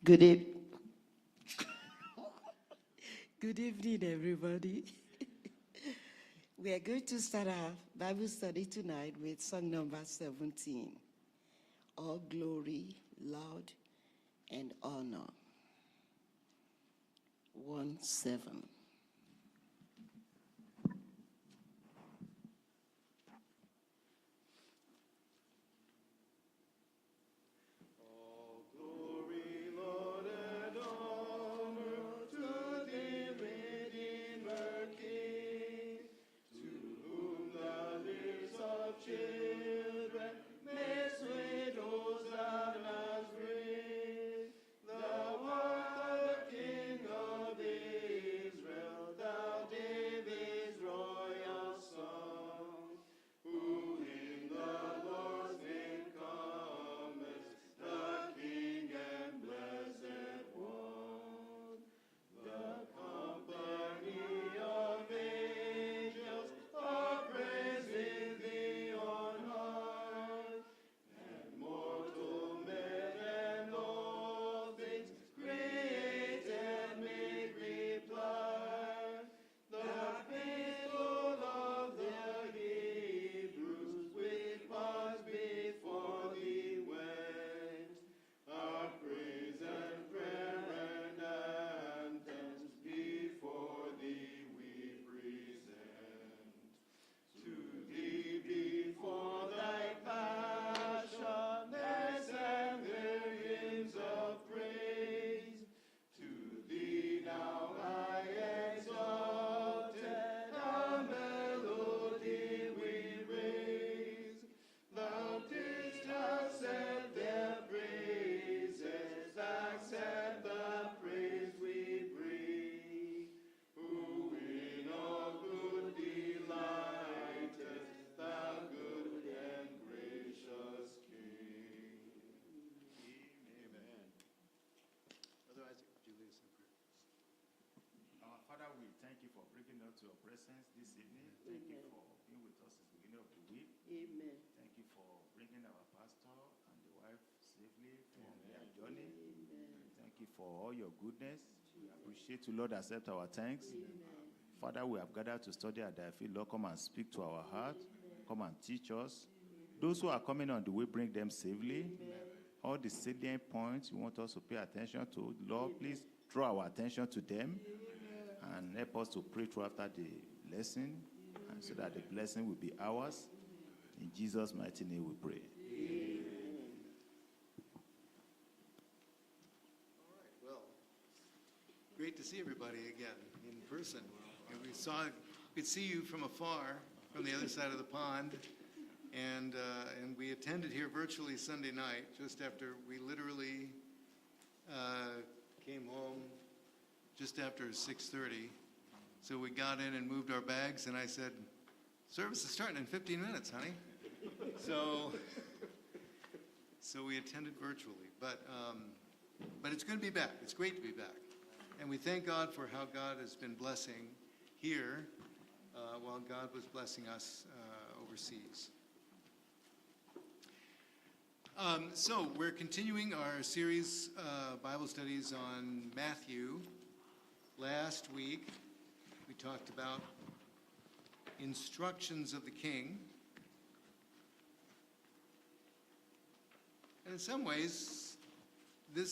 Good evening. Good evening, everybody. We are going to start our Bible study tonight with song number 17. All glory, loud, and honor. 1-7. To your presence this evening. Thank you for being with us at the beginning of the week. Amen. Thank you for bringing our pastor and the wife safely from their journey. Amen. Thank you for all your goodness. We appreciate you, Lord. Accept our thanks. Amen. Father, we have gathered to study at thy feet. Lord, come and speak to our heart. Come and teach us. Those who are coming on the way, bring them safely. All the salient points you want us to pay attention to, Lord, please draw our attention to them. And help us to pray through after the lesson, and so that the blessing will be ours. In Jesus' mighty name we pray. Amen. All right, well, great to see everybody again in person. And we could see you from afar, from the other side of the pond, and we attended here virtually Sunday night, just after we literally came home just after 6:30. So we got in and moved our bags, and I said, service is starting in 15 minutes, honey. So we attended virtually. But it's good to be back. It's great to be back. And we thank God for how God has been blessing here while God was blessing us overseas. So we're continuing our series, Bible studies on Matthew. Last week, we talked about instructions of the king. And in some ways, this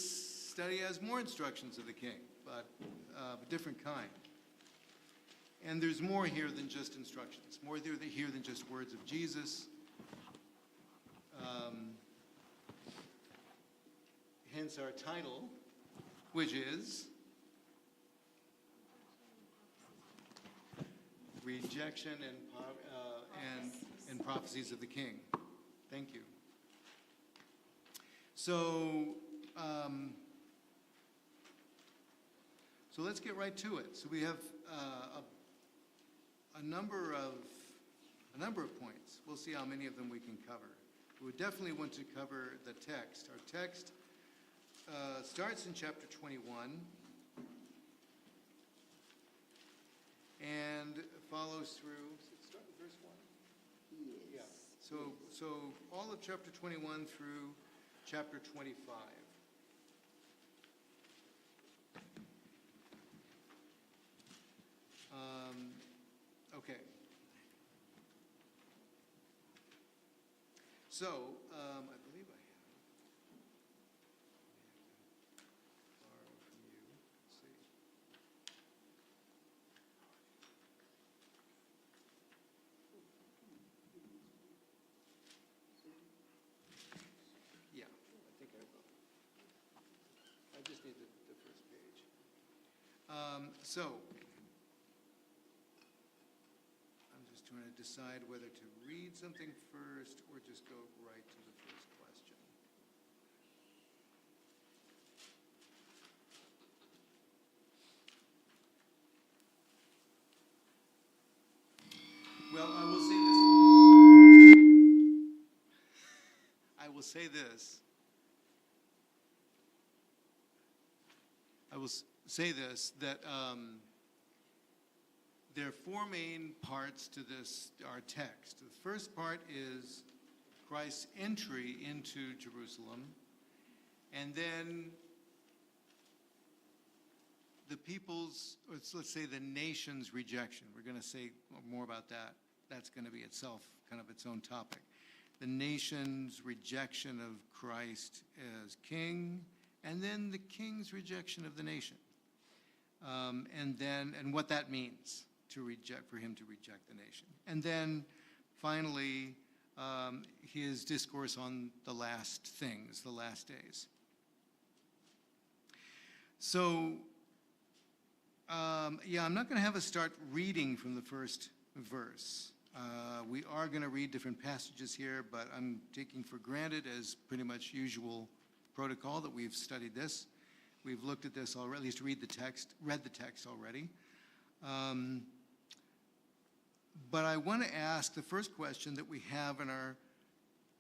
study has more instructions of the king, but of a different kind. And there's more here than just instructions, more here than just words of Jesus. Hence our title, which is Rejection and Prophecies of the King. Thank you. So let's get right to it. So we have a number of points. We'll see how many of them we can cover. We would definitely want to cover the text. Our text starts in chapter 21 and follows through. Does it start with verse 1? Yes. Yeah. So all of chapter 21 through chapter 25. Okay. So, I believe I have. Borrow from you. Let's see. Yeah, I think I will. I just need the first page. So, I'm just trying to decide whether to read something first or just go right to the first question. Well, I will say this. I will say this. I will say this, that there are four main parts to this, our text. The first part is Christ's entry into Jerusalem, and then the people's, or let's say the nation's rejection. We're going to say more about that. That's going to be itself kind of its own topic. The nation's rejection of Christ as king, and then the king's rejection of the nation. And what that means for him to reject the nation. And then finally, his discourse on the last things, the last days. So, I'm not going to have us start reading from the first verse. We are going to read different passages here, but I'm taking for granted, as pretty much usual protocol, that we've studied this. We've looked at this already, at least read the text already. But I want to ask the first question that we have in our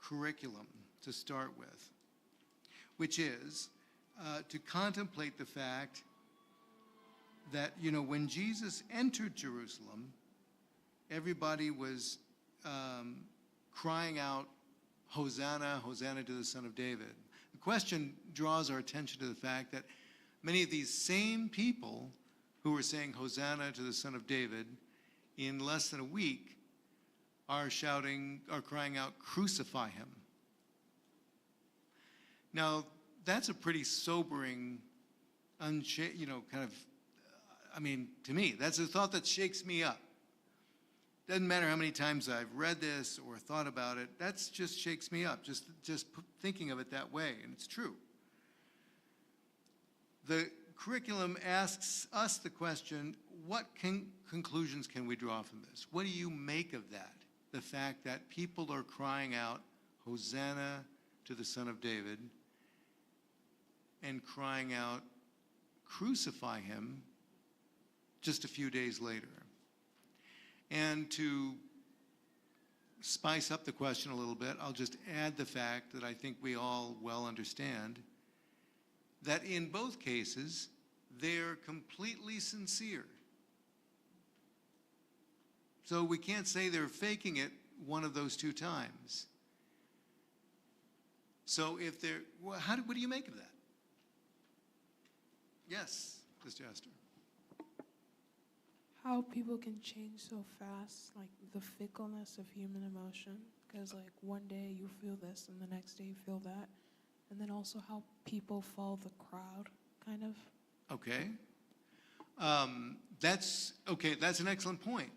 curriculum to start with, which is to contemplate the fact that, when Jesus entered Jerusalem, everybody was crying out, Hosanna, Hosanna to the Son of David. The question draws our attention to the fact that many of these same people who were saying Hosanna to the Son of David, in less than a week, are crying out, crucify him. Now, that's a pretty sobering, to me, that's a thought that shakes me up. Doesn't matter how many times I've read this or thought about it, that just shakes me up, just thinking of it that way, and it's true. The curriculum asks us the question, what conclusions can we draw from this? What do you make of that? The fact that people are crying out, Hosanna to the Son of David, and crying out, crucify him, just a few days later. And to spice up the question a little bit, I'll just add the fact that I think we all well understand that in both cases, they're completely sincere. So we can't say they're faking it one of those two times. So if they're, what do you make of that? Yes, Sister Esther. How people can change so fast, like the fickleness of human emotion, because like one day you feel this and the next day you feel that, and then also how people follow the crowd, kind of. Okay. That's an excellent point.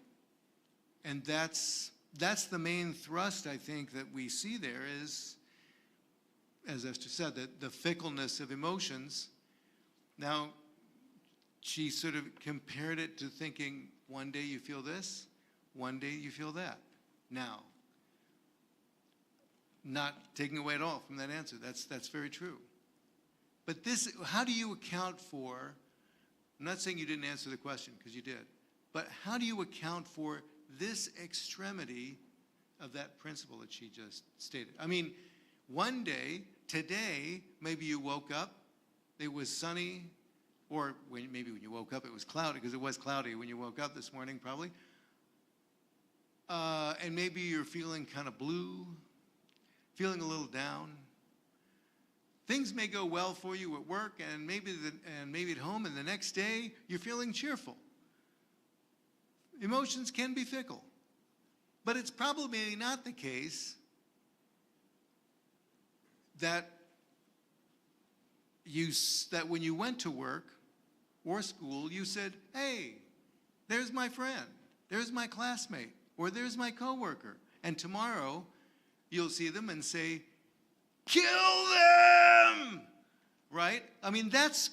And that's the main thrust, I think, that we see there is, as Esther said, the fickleness of emotions. Now, she sort of compared it to thinking, one day you feel this, one day you feel that. Now, not taking away at all from that answer. That's very true. But this, how do you account for, I'm not saying you didn't answer the question, because you did, but how do you account for this extremity of that principle that she just stated? I mean, one day, today, maybe you woke up, it was sunny, or maybe when you woke up it was cloudy, because it was cloudy when you woke up this morning probably. And maybe you're feeling kind of blue, feeling a little down. Things may go well for you at work and maybe at home, and the next day you're feeling cheerful. Emotions can be fickle. But it's probably not the case that that when you went to work or school, you said, hey, there's my friend, there's my classmate, or there's my coworker. And tomorrow, you'll see them and say, kill them! Right? I mean, that's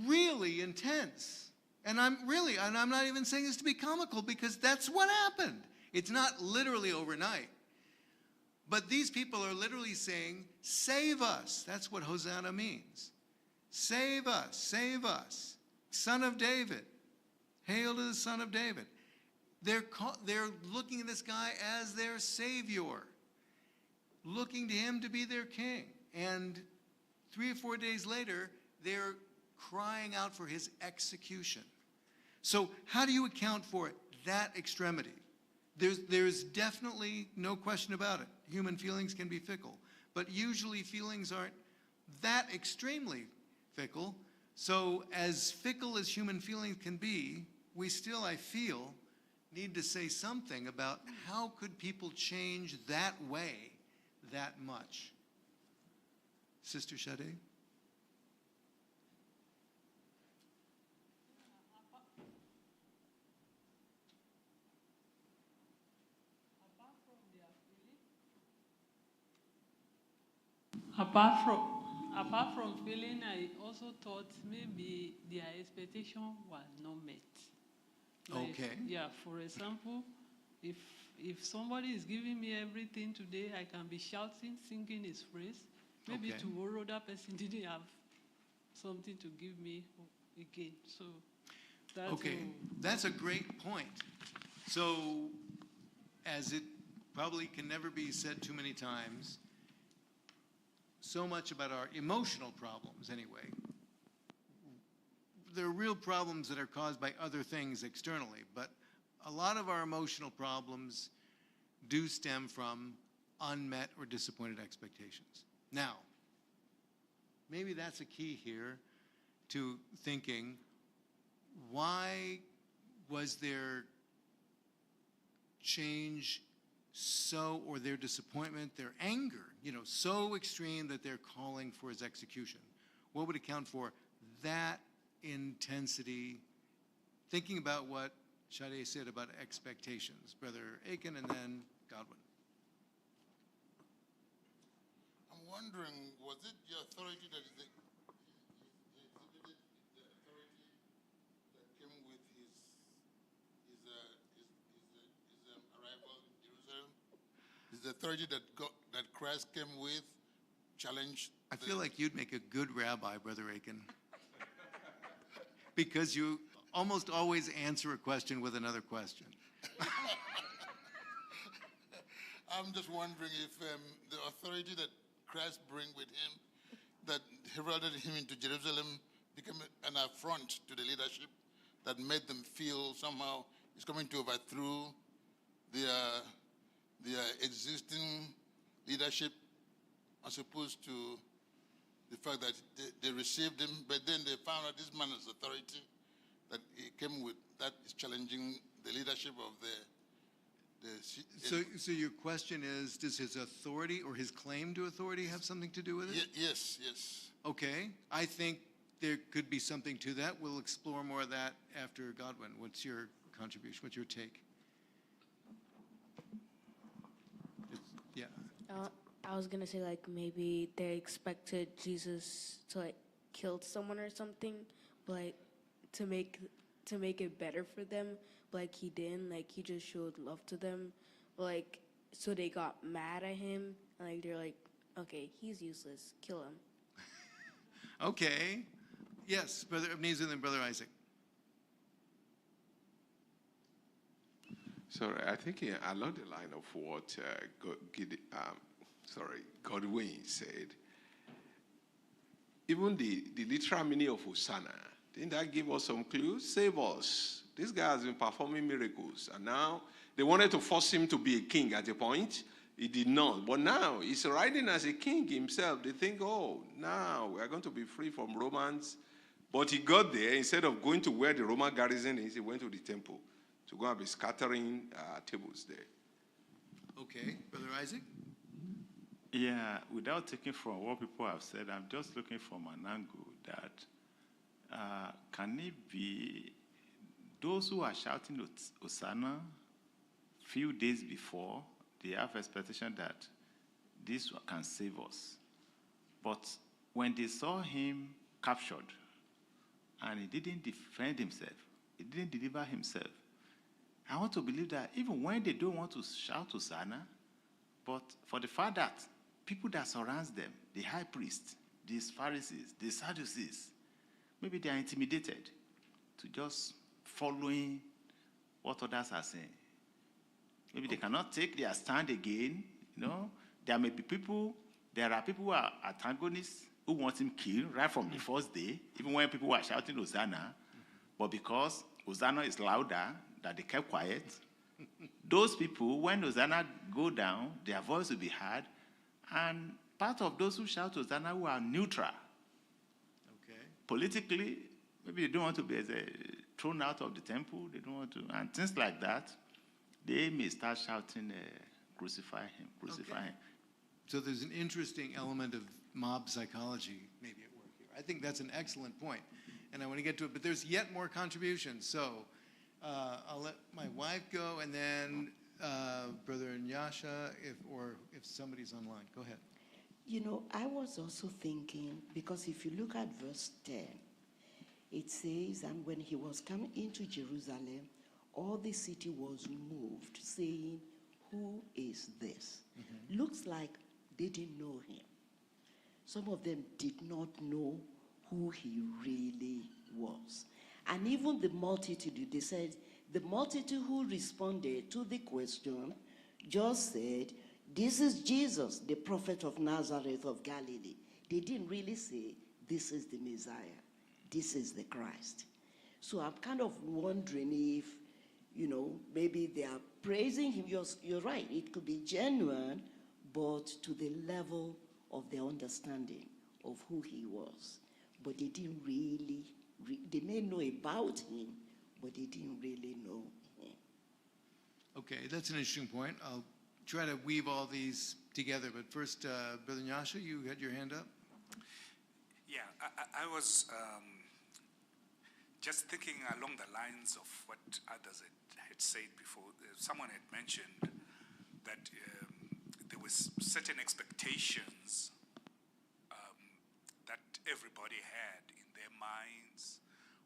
really intense. And I'm not even saying this to be comical, because that's what happened. It's not literally overnight. But these people are literally saying, save us. That's what Hosanna means. Save us. Son of David. Hail to the Son of David. They're looking at this guy as their savior, looking to him to be their king. And 3 or 4 days later, they're crying out for his execution. So how do you account for it? That extremity? There's definitely no question about it. Human feelings can be fickle, but usually feelings aren't that extremely fickle. So as fickle as human feelings can be, we still, I feel, need to say something about how could people change that way that much. Sister Sade? Apart from feeling, I also thought maybe their expectation was not met. Like, Okay. Yeah, for example, if somebody is giving me everything today, I can be shouting, singing his praise. Maybe Okay. tomorrow that person didn't have something to give me again. So that's Okay, that's a great point. So, as it probably can never be said too many times, so much about our emotional problems anyway. There are real problems that are caused by other things externally, but a lot of our emotional problems do stem from unmet or disappointed expectations. Now, maybe that's a key here to thinking, why was their change so, or their disappointment, their anger, so extreme that they're calling for his execution? What would account for that intensity? Thinking about what Sade said about expectations. Brother Aiken and then Godwin. I'm wondering, was it the authority that is the authority that came with his arrival in Jerusalem? Is the authority that Christ came with challenged? I feel like you'd make a good rabbi, Brother Aiken, because you almost always answer a question with another question. I'm just wondering if the authority that Christ bring with him, that heralded him into Jerusalem, became an affront to the leadership that made them feel somehow it's coming to overthrow their existing leadership, as opposed to the fact that they received him, but then they found out this man has authority that he came with, that is challenging the leadership of So your question is, does his authority or his claim to authority have something to do with it? Yes. Okay, I think there could be something to that. We'll explore more of that after Godwin. What's your contribution? What's your take? Yeah. I was gonna say, like, maybe they expected Jesus to, like, kill someone or something, but, like, to make it better for them, but, like, he didn't. Like, he just showed love to them, but, like, so they got mad at him, and, like, they're like, okay, he's useless, kill him. Okay. Yes, Brother Ebenezer and then Brother Isaac. Sorry, I think along the line of what Godwin said, even the literal meaning of Hosanna, didn't that give us some clues? Save us. This guy has been performing miracles, and now they wanted to force him to be a king at a point. He did not. But now he's riding as a king himself. They think, oh, now we are going to be free from Romans. But he got there, instead of going to where the Roman garrison is, he went to the temple to go and be scattering tables there. Okay, Brother Isaac? Yeah, without taking from what people have said, I'm just looking from an angle that can it be those who are shouting Hosanna few days before, they have expectation that this can save us. But when they saw him captured and he didn't defend himself, he didn't deliver himself, I want to believe that even when they don't want to shout Hosanna, but for the fact that people that surrounds them, the high priest, these Pharisees, the Sadducees, maybe they are intimidated to just following what others are saying. Maybe they cannot take their stand again. There are people who are antagonists who want him killed right from the first day, even when people were shouting Hosanna. But because Hosanna is louder, that they kept quiet. Those people, when Hosanna go down, their voice will be heard. And part of those who shout Hosanna who are neutral. Okay. Politically, maybe they don't want to be thrown out of the temple. They don't want to, and things like that. They may start shouting, crucify him, crucify him. So there's an interesting element of mob psychology maybe at work here. I think that's an excellent point, and I want to get to it, but there's yet more contributions. So I'll let my wife go, and then Brother Nyasha, if somebody's online. Go ahead. I was also thinking, because if you look at verse 10, it says, and when he was coming into Jerusalem, all the city was moved, saying, who is this? Mm-hmm. Looks like they didn't know him. Some of them did not know who he really was. And even the multitude, they said, the multitude who responded to the question just said, this is Jesus, the prophet of Nazareth of Galilee. They didn't really say, this is the Messiah, this is the Christ. So I'm kind of wondering if, maybe they are praising him. You're right, it could be genuine, but to the level of their understanding of who he was. But they didn't really, they may know about him, but they didn't really know him. Okay, that's an interesting point. I'll try to weave all these together, but first, Brother Nyasha, you had your hand up? Yeah, I was just thinking along the lines of what others had said before. Someone had mentioned that there was certain expectations that everybody had in their minds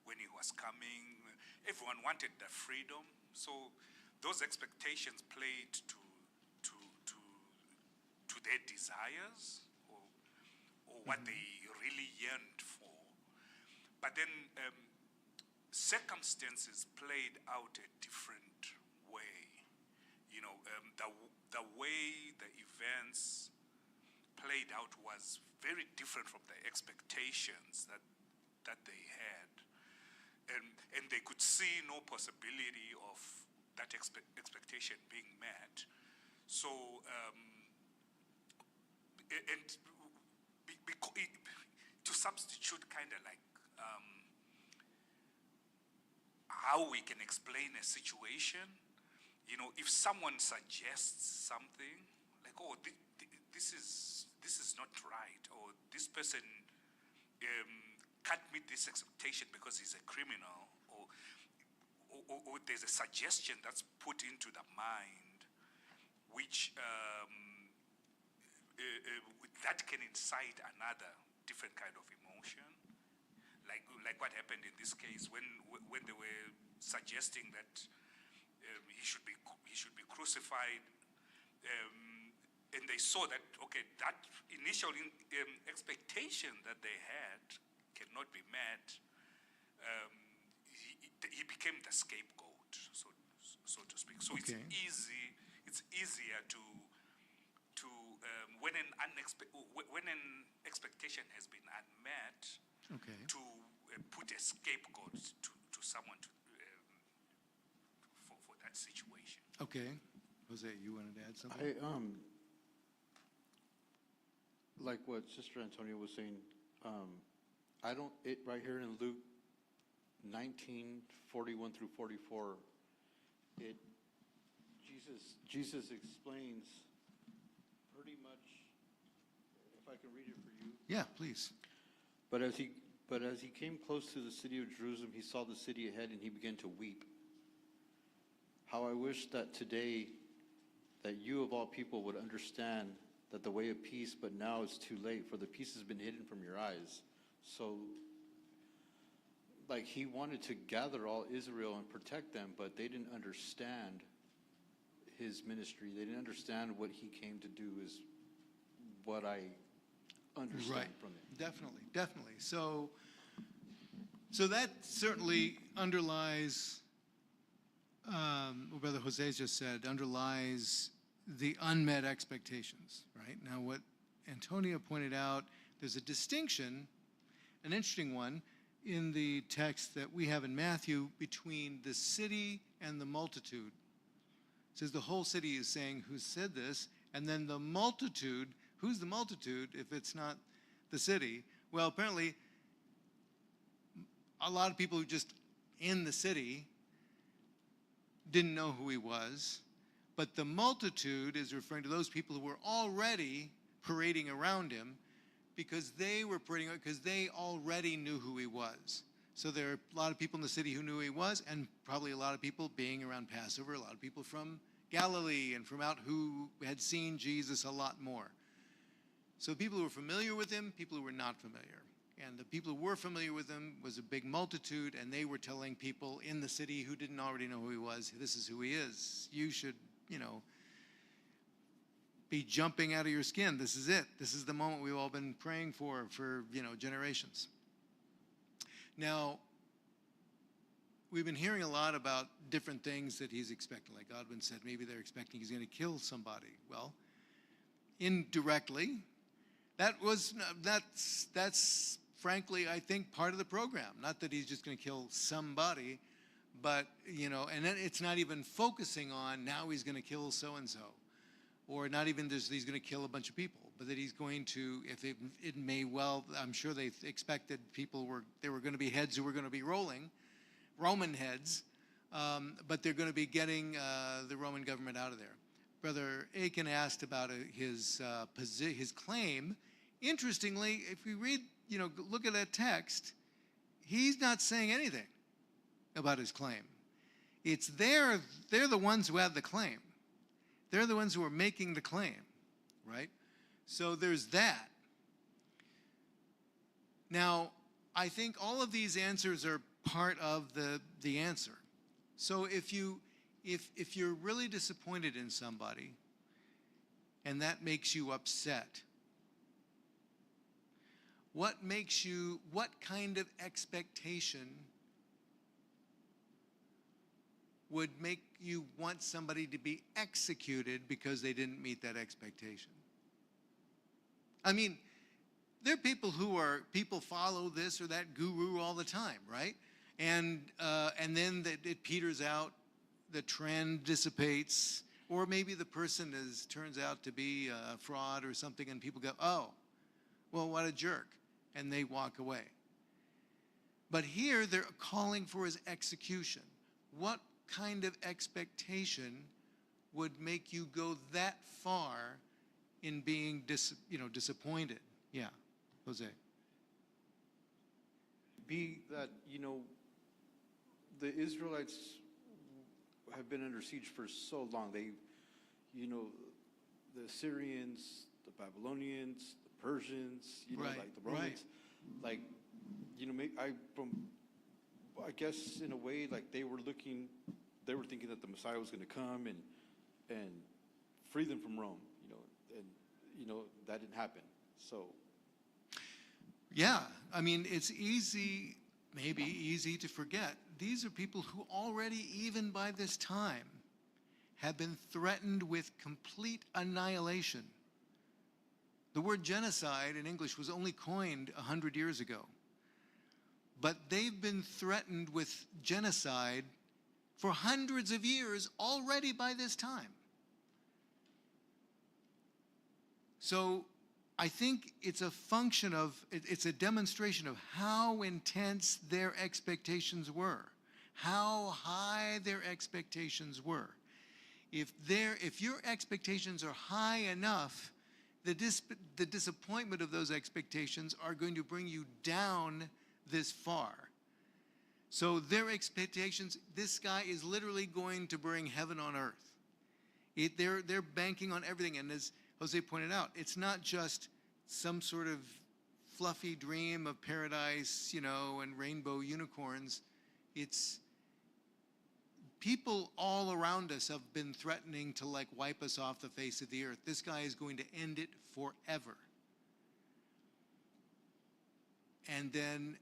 when he was coming. Everyone wanted the freedom, so those expectations played to their desires or what they really yearned for. But then circumstances played out a different way. The way the events played out was very different from the expectations that they had. And they could see no possibility of that expectation being met. So, to substitute kind of like how we can explain a situation, if someone suggests something like, oh, this is not right, or this person can't meet this expectation because he's a criminal, or there's a suggestion that's put into the mind which that can incite another different kind of emotion, like what happened in this case when they were suggesting that he should be crucified, and they saw that, okay, that initial expectation that they had cannot be met. He became the scapegoat, so to speak. So okay. It's easier to when an expectation has been unmet, okay, to put a scapegoat to someone for that situation. Okay, Jose, you wanted to add something? Like what Sister Antonia was saying, right here in Luke 19:41 through 44, it Jesus explains pretty much, if I can read it for you. Yeah, please. But as he came close to the city of Jerusalem, he saw the city ahead, and he began to weep. How I wish that today that you of all people would understand that the way of peace, but now it's too late, for the peace has been hidden from your eyes. So, like, he wanted to gather all Israel and protect them, but they didn't understand his ministry. They didn't understand what he came to do, is what I understand from it. Definitely. So that certainly underlies what Brother Jose just said, underlies the unmet expectations, right? Now, what Antonio pointed out, there's a distinction, an interesting one, in the text that we have in Matthew between the city and the multitude. It says the whole city is saying, who said this? And then the multitude, who's the multitude if it's not the city? Well, apparently, a lot of people who just in the city didn't know who he was. But the multitude is referring to those people who were already parading around him because they were parading, because they already knew who he was. So there are a lot of people in the city who knew who he was, and probably a lot of people being around Passover, a lot of people from Galilee and from out who had seen Jesus a lot more. So people who were familiar with him, people who were not familiar. And the people who were familiar with him was a big multitude, and they were telling people in the city who didn't already know who he was, this is who he is. You should, be jumping out of your skin. This is it. This is the moment we've all been praying for generations. Now, we've been hearing a lot about different things that he's expecting. Like Godwin said, maybe they're expecting he's going to kill somebody. Well, indirectly, that's frankly, I think, part of the program. Not that he's just going to kill somebody, but, and then it's not even focusing on now he's going to kill so-and-so. Or not even just he's going to kill a bunch of people, but that he's going to, if it may well, I'm sure they expected there were going to be heads who were going to be rolling, Roman heads, but they're going to be getting the Roman government out of there. Brother Aiken asked about his claim. Interestingly, if we read, look at that text, he's not saying anything about his claim. It's they're the ones who have the claim. They're the ones who are making the claim, right? So there's that. Now, I think all of these answers are part of the answer. So if you're really disappointed in somebody and that makes you upset, what kind of expectation would make you want somebody to be executed because they didn't meet that expectation? I mean, there are people follow this or that guru all the time, right? And then it peters out, the trend dissipates, or maybe the person turns out to be a fraud or something, and people go, oh, well, what a jerk, and they walk away. But here they're calling for his execution. What kind of expectation would make you go that far in being disappointed? Yeah, Jose. Be that, the Israelites have been under siege for so long. They, the Assyrians, the Babylonians, the Persians, Right, like the Romans, right. I guess in a way, like they were thinking that the Messiah was going to come and free them from Rome, and that didn't happen. So, yeah, I mean, it's maybe easy to forget. These are people who already, even by this time, have been threatened with complete annihilation. The word genocide in English was only coined 100 years ago. But they've been threatened with genocide for hundreds of years already by this time. So I think it's a demonstration of how intense their expectations were. how high their expectations were. If your expectations are high enough, the disappointment of those expectations are going to bring you down this far. So their expectations, this guy is literally going to bring heaven on earth. They're banking on everything. And as Jose pointed out, it's not just some sort of fluffy dream of paradise, and rainbow unicorns. It's people all around us have been threatening to wipe us off the face of the earth. This guy is going to end it forever. And then,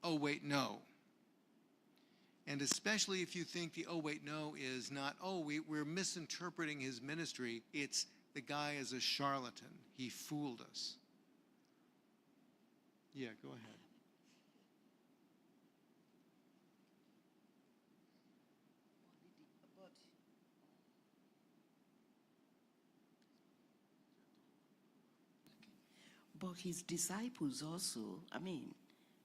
oh wait, no. And especially if you think the oh wait, no is not, we're misinterpreting his ministry. It's the guy is a charlatan. He fooled us. Yeah, go ahead. But his disciples also,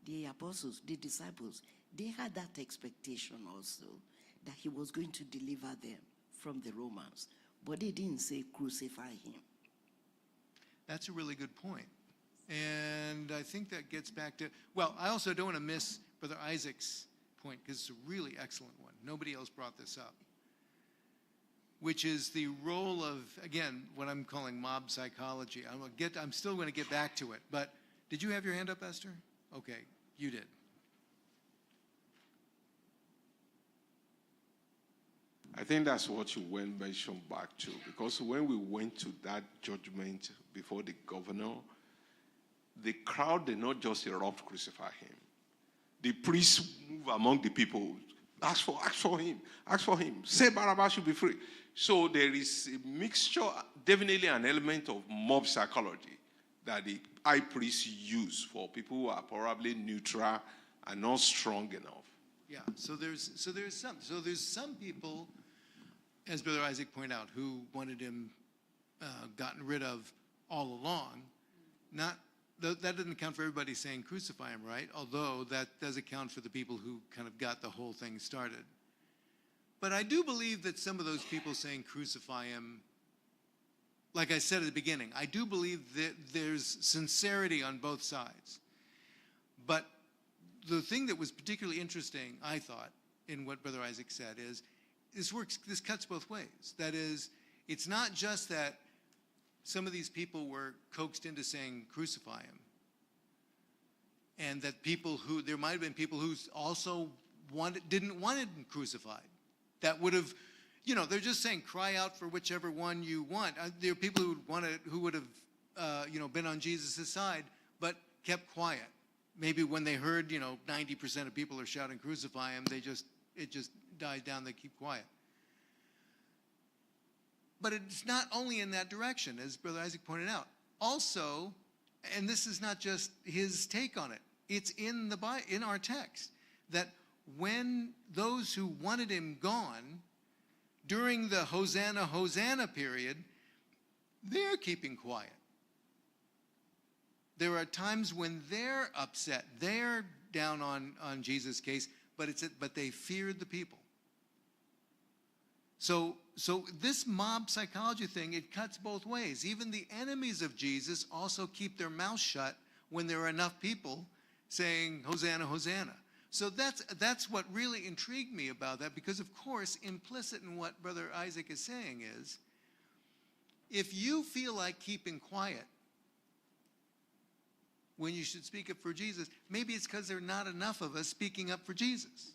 the apostles, the disciples, they had that expectation also that he was going to deliver them from the Romans. But they didn't say crucify him. That's a really good point. And I think that gets back to, I also don't want to miss Brother Isaac's point, because it's a really excellent one. Nobody else brought this up. Which is the role of, again, what I'm calling mob psychology. I'm still going to get back to it. But did you have your hand up, Esther? Okay, you did. I think that's what you went mentioned back to, because when we went to that judgment before the governor, the crowd did not just erupt, crucify him. The priests move among the people, ask for him, say Barabbas should be free. So there is a mixture, definitely an element of mob psychology that the high priests use for people who are probably neutral and not strong enough. Yeah, so there's some people, as Brother Isaac pointed out, who wanted him gotten rid of all along. That doesn't account for everybody saying crucify him, right? Although that does account for the people who kind of got the whole thing started. But I do believe that some of those people saying crucify him, like I said at the beginning, I do believe that there's sincerity on both sides. But the thing that was particularly interesting, I thought, in what Brother Isaac said is, this cuts both ways. That is, it's not just that some of these people were coaxed into saying crucify him, and that there might have been people who also didn't want him crucified. That would have, they're just saying cry out for whichever one you want. There are people who would have, been on Jesus' side, but kept quiet. Maybe when they heard, 90% of people are shouting crucify him, it just dies down. They keep quiet. But it's not only in that direction, as Brother Isaac pointed out. Also, and this is not just his take on it, it's in our text, that when those who wanted him gone, during the Hosanna, Hosanna period, they're keeping quiet. There are times when they're upset, they're down on Jesus' case, but they feared the people. So this mob psychology thing, it cuts both ways. Even the enemies of Jesus also keep their mouth shut when there are enough people saying, Hosanna, Hosanna. So that's what really intrigued me about that, because of course, implicit in what Brother Isaac is saying is, if you feel like keeping quiet when you should speak up for Jesus, maybe it's because there are not enough of us speaking up for Jesus.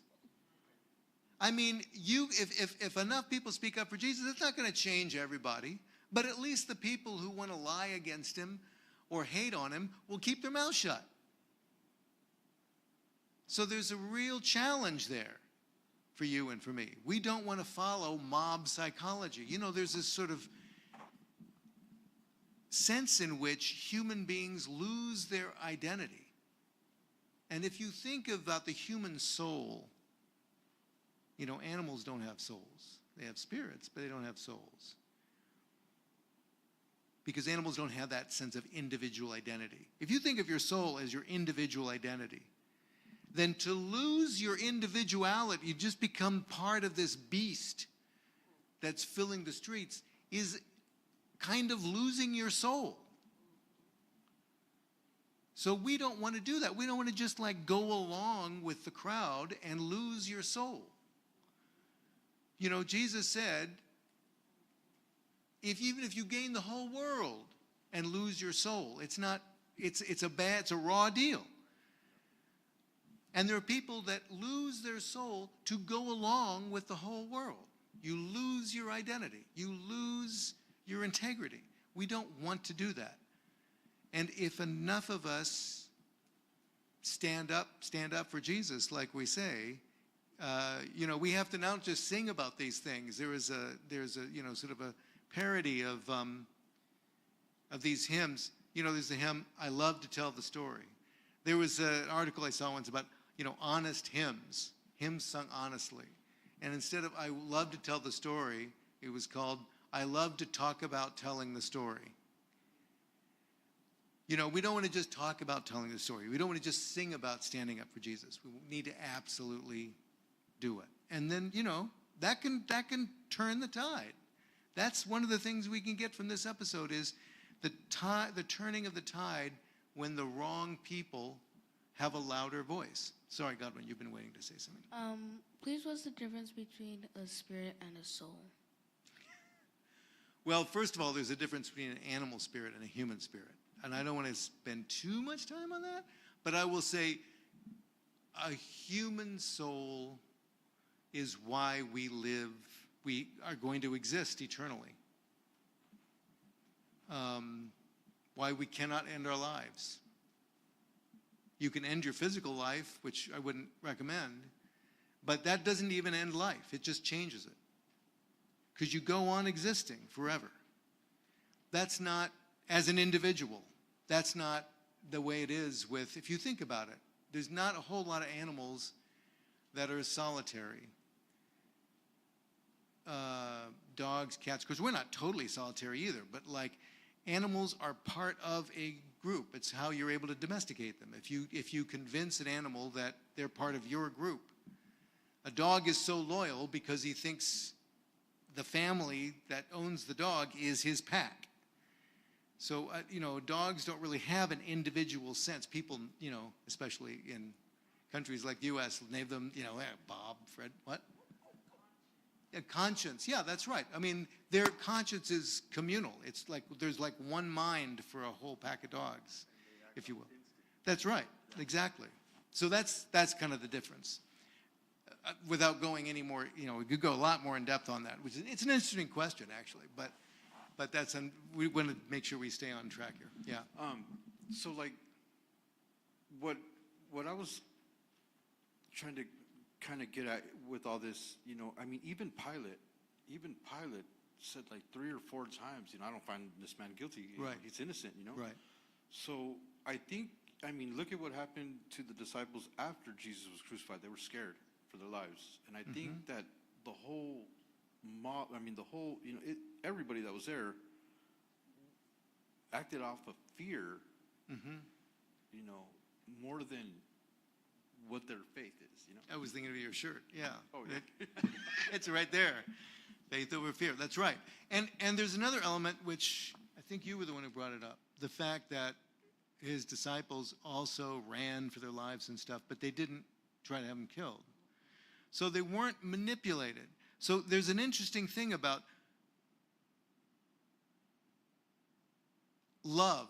If enough people speak up for Jesus, it's not going to change everybody, but at least the people who want to lie against him or hate on him will keep their mouth shut. So there's a real challenge there for you and for me. We don't want to follow mob psychology. There's this sort of sense in which human beings lose their identity. And if you think about the human soul, animals don't have souls. They have spirits, but they don't have souls. Because animals don't have that sense of individual identity. If you think of your soul as your individual identity, than to lose your individuality. You just become part of this beast that's filling the streets, is kind of losing your soul. So we don't want to do that. We don't want to just like go along with the crowd and lose your soul. You know, Jesus said, even if you gain the whole world and lose your soul, it's a raw deal. And there are people that lose their soul to go along with the whole world. You lose your identity. You lose your integrity. We don't want to do that. And if enough of us stand up for Jesus, like we say, you know, we have to not just sing about these things. There's a you know, sort of a parody of these hymns. You know, there's the hymn, I Love to Tell the Story. There was an article I saw once about, you know, honest hymns sung honestly. And instead of I love to tell the story, it was called I love to talk about telling the story. You know, we don't want to just talk about telling the story. We don't want to just sing about standing up for Jesus. We need to absolutely do it. And then, you know, that can turn the tide. That's one of the things we can get from this episode is the turning of the tide when the wrong people have a louder voice. Sorry, Godwin, you've been waiting to say something. Please, what's the difference between a spirit and a soul? Well, first of all, there's a difference between an animal spirit and a human spirit. And I don't want to spend too much time on that, but I will say a human soul is why we are going to exist eternally. Why we cannot end our lives. You can end your physical life, which I wouldn't recommend, but that doesn't even end life. It just changes it. Because you go on existing forever. That's not, as an individual, that's not the way it is with, if you think about it, there's not a whole lot of animals that are solitary. Dogs, cats, because we're not totally solitary either, but like animals are part of a group. It's how you're able to domesticate them. If you convince an animal that they're part of your group. A dog is so loyal because he thinks the family that owns the dog is his pack. So, you know, dogs don't really have an individual sense. People, you know, especially in countries like the U.S., name them, you know, Bob, Fred, what? Yeah, conscience. Yeah, that's right. I mean, their conscience is communal. It's like there's like one mind for a whole pack of dogs, if you will. That's right. Exactly. So that's kind of the difference. Without going any more, you know, we could go a lot more in depth on that. It's an interesting question, actually, but we want to make sure we stay on track here. Yeah. So like, what I was trying to kind of get at with all this, you know, I mean, even Pilate said like 3 or 4 times, you know, I don't find this man guilty. Right. He's innocent, you know. Right. So I think, I mean, look at what happened to the disciples after Jesus was crucified. They were scared for their lives, and I think that the whole mob, I mean, the whole, you know, everybody that was there acted off of fear, you know, more than what their faith is, you know. I was thinking of your shirt. Yeah. Oh, yeah. It's right there. Faith over fear. That's right. And there's another element which I think you were the one who brought it up. The fact that his disciples also ran for their lives and stuff, but they didn't try to have him killed. So they weren't manipulated. So there's an interesting thing about love.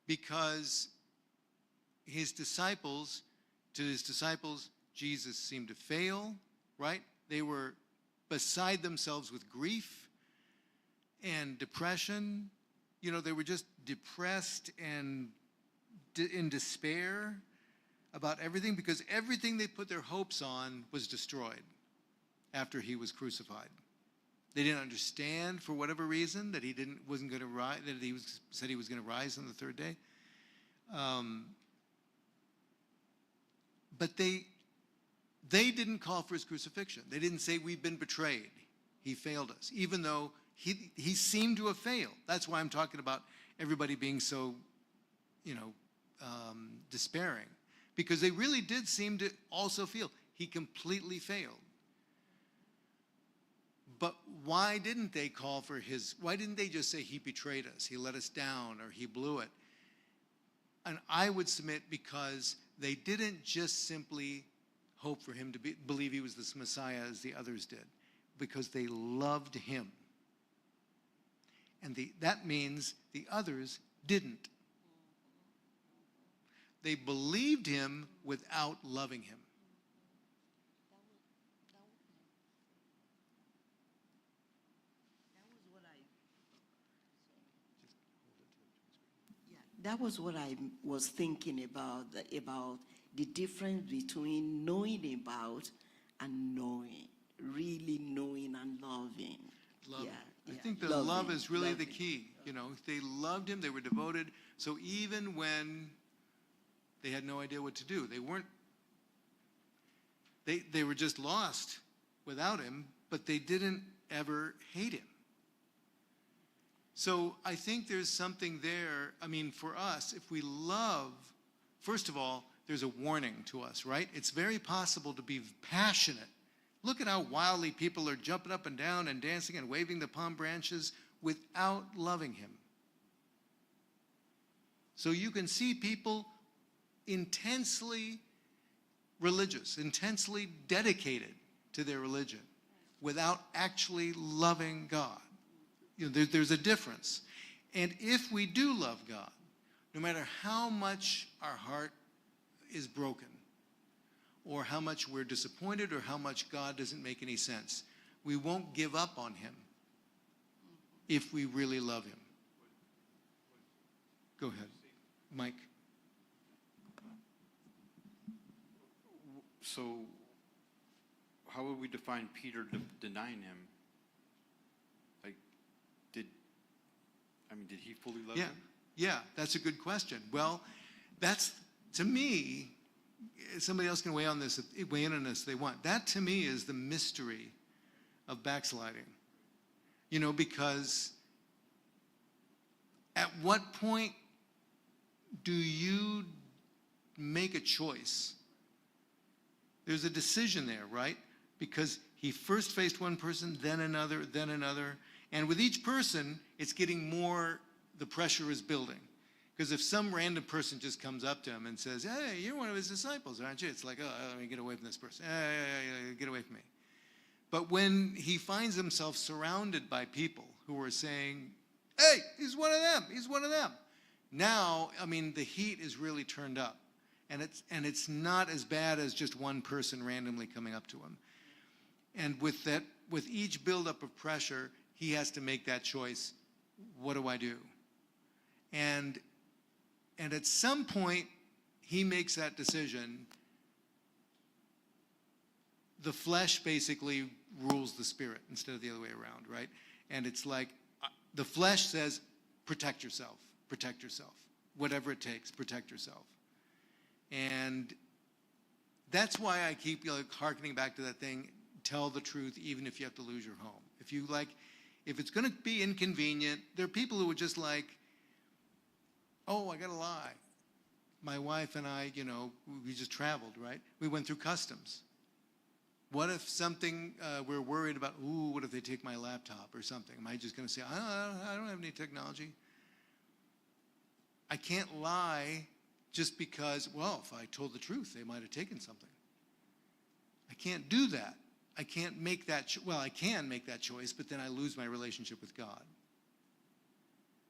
Because to his disciples, Jesus seemed to fail, right? They were beside themselves with grief and depression. You know, they were just depressed and in despair about everything because everything they put their hopes on was destroyed after he was crucified. They didn't understand for whatever reason that wasn't going to rise, that said he was going to rise on the third day. But they didn't call for his crucifixion. They didn't say we've been betrayed. He failed us, even though he seemed to have failed. That's why I'm talking about everybody being so, you know, despairing, because they really did seem to also feel he completely failed. But why didn't they call for why didn't they just say he betrayed us, he let us down, or he blew it? And I would submit because they didn't just simply hope for him to believe he was this Messiah as the others did, because they loved him. And that means the others didn't. They believed him without loving him. That was what I was thinking about the difference between knowing about and knowing, really knowing and loving. Love. Yeah, I yeah. think the Loving, love is really the loving. key. You know, they loved him, they were devoted. So even when they had no idea what to do, they were just lost without him, but they didn't ever hate him. So I think there's something there. I mean, for us, if we love, first of all, there's a warning to us, right? It's very possible to be passionate. Look at how wildly people are jumping up and down and dancing and waving the palm branches without loving him. So you can see people intensely religious, intensely dedicated to their religion without actually loving God. You know, there's a difference. And if we do love God, no matter how much our heart is broken, or how much we're disappointed, or how much God doesn't make any sense, we won't give up on him if we really love him. Go ahead, Mike. So, how would we define Peter denying him? Like, did he fully love him? Yeah, that's a good question. Well, that's, to me, somebody else can weigh in on this if they want. That, to me, is the mystery of backsliding. You know, because at what point do you make a choice? There's a decision there, right? Because he first faced one person, then another, and with each person, it's getting more, the pressure is building. Because if some random person just comes up to him and says, hey, you're one of his disciples, aren't you? It's like, oh, let me get away from this person. Get away from me. But when he finds himself surrounded by people who are saying, hey, he's one of them, he's one of them. Now, I mean, the heat is really turned up. And it's not as bad as just one person randomly coming up to him. And with each buildup of pressure, he has to make that choice. What do I do? And at some point, he makes that decision. The flesh basically rules the spirit instead of the other way around, right? And it's like the flesh says, protect yourself, whatever it takes, protect yourself. And that's why I keep hearkening back to that thing, tell the truth even if you have to lose your home. If it's going to be inconvenient, there are people who are just like, oh, I got to lie. My wife and I, we just traveled, right? We went through customs. What if something we're worried about, what if they take my laptop or something? Am I just going to say, I don't have any technology? I can't lie just because, if I told the truth, they might have taken something. I can't do that. I can't make that, I can make that choice, but then I lose my relationship with God.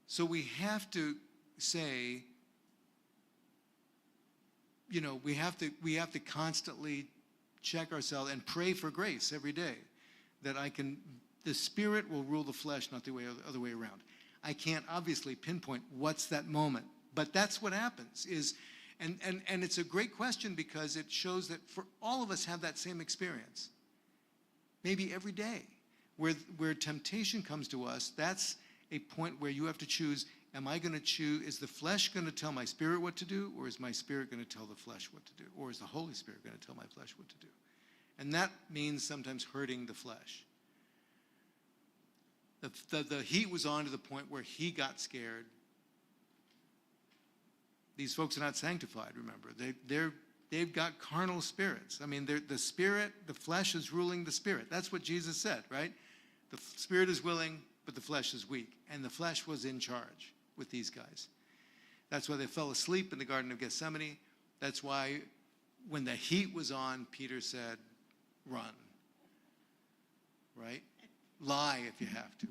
So we have to say, we have to constantly check ourselves and pray for grace every day, that the Spirit will rule the flesh, not the other way around. I can't obviously pinpoint what's that moment, but that's what happens. And it's a great question because it shows that for all of us have that same experience, maybe every day, where temptation comes to us. That's a point where you have to choose. Am I going to choose, is the flesh going to tell my spirit what to do, or is my spirit going to tell the flesh what to do? Or is the Holy Spirit going to tell my flesh what to do? And that means sometimes hurting the flesh. The heat was on to the point where he got scared. These folks are not sanctified, remember. They've got carnal spirits. I mean, the spirit, the flesh is ruling the spirit. That's what Jesus said, right? The spirit is willing, but the flesh is weak. And the flesh was in charge with these guys. That's why they fell asleep in the Garden of Gethsemane. That's why when the heat was on, Peter said, run. Right? Lie if you have to.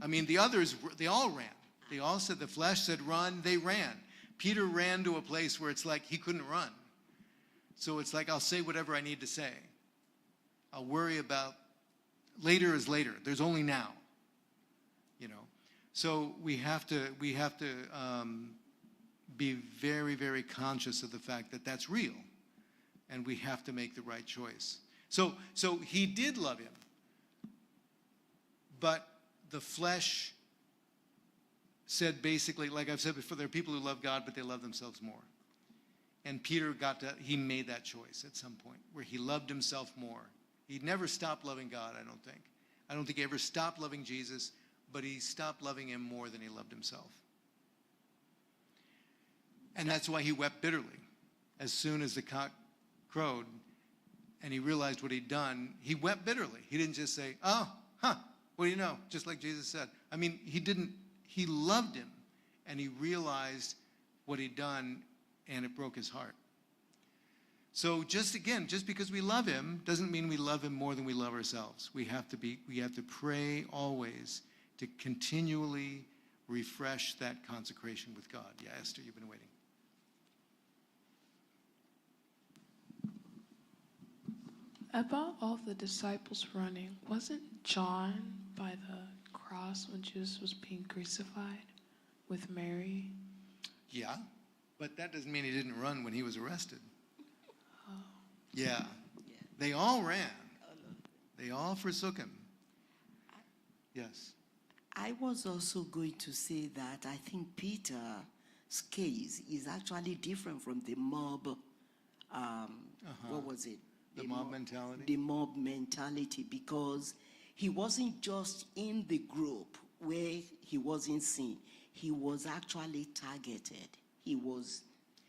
I mean, the others, they all ran. They all said, the flesh said run, they ran. Peter ran to a place where it's like he couldn't run. So it's like, I'll say whatever I need to say. I'll worry about, later is later. There's only now. You know? So we have to be very, very conscious of the fact that that's real. And we have to make the right choice. So he did love him. But the flesh said basically, like I've said before, there are people who love God, but they love themselves more. And Peter he made that choice at some point, where he loved himself more. He never stopped loving God, I don't think. I don't think he ever stopped loving Jesus, but he stopped loving him more than he loved himself. And that's why he wept bitterly. As soon as the cock crowed and he realized what he'd done, he wept bitterly. He didn't just say, oh, what do you know? Just like Jesus said. I mean, he loved him, and he realized what he'd done, and it broke his heart. So just because we love him doesn't mean we love him more than we love ourselves. We have to pray always to continually refresh that consecration with God. Yeah, Esther, you've been waiting. About all the disciples running, wasn't John by the cross when Jesus was being crucified with Mary? Yeah, but that doesn't mean he didn't run when he was arrested. Oh. Yeah. They all ran. They all forsook him. Yes. I was also going to say that I think Peter's case is actually different from the mob. What was it? The mob mentality? The mob mentality, because he wasn't just in the group where he wasn't seen. He was actually targeted. He was,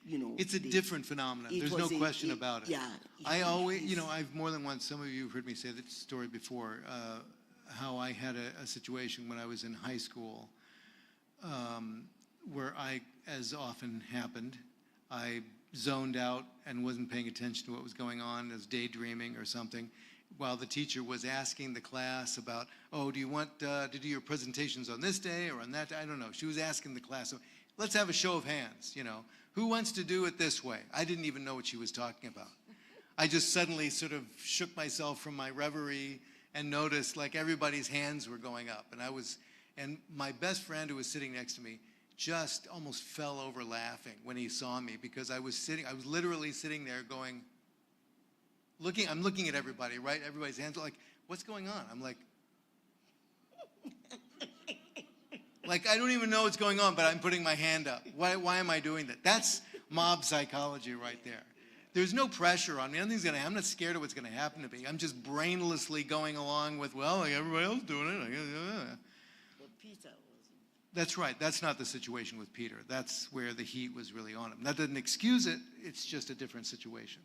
It's a different phenomenon. There's no question about it. Yeah. I always, I've more than once, some of you have heard me say this story before, how I had a situation when I was in high school where as often happened, I zoned out and wasn't paying attention to what was going on, as daydreaming or something, while the teacher was asking the class about, do you want to do your presentations on this day or on that day? I don't know. She was asking the class, so let's have a show of hands, Who wants to do it this way? I didn't even know what she was talking about. I just suddenly sort of shook myself from my reverie and noticed like everybody's hands were going up. And my best friend who was sitting next to me just almost fell over laughing when he saw me, because I was literally sitting there going, I'm looking at everybody, right? Everybody's hands are like, what's going on? I'm like I don't even know what's going on, but I'm putting my hand up. Why am I doing that? That's mob psychology right there. There's no pressure on me. Nothing's gonna happen. I'm not scared of what's gonna happen to me. I'm just brainlessly going along with, like everybody else doing it. But Peter wasn't. That's right. That's not the situation with Peter. That's where the heat was really on him. That doesn't excuse it. It's just a different situation.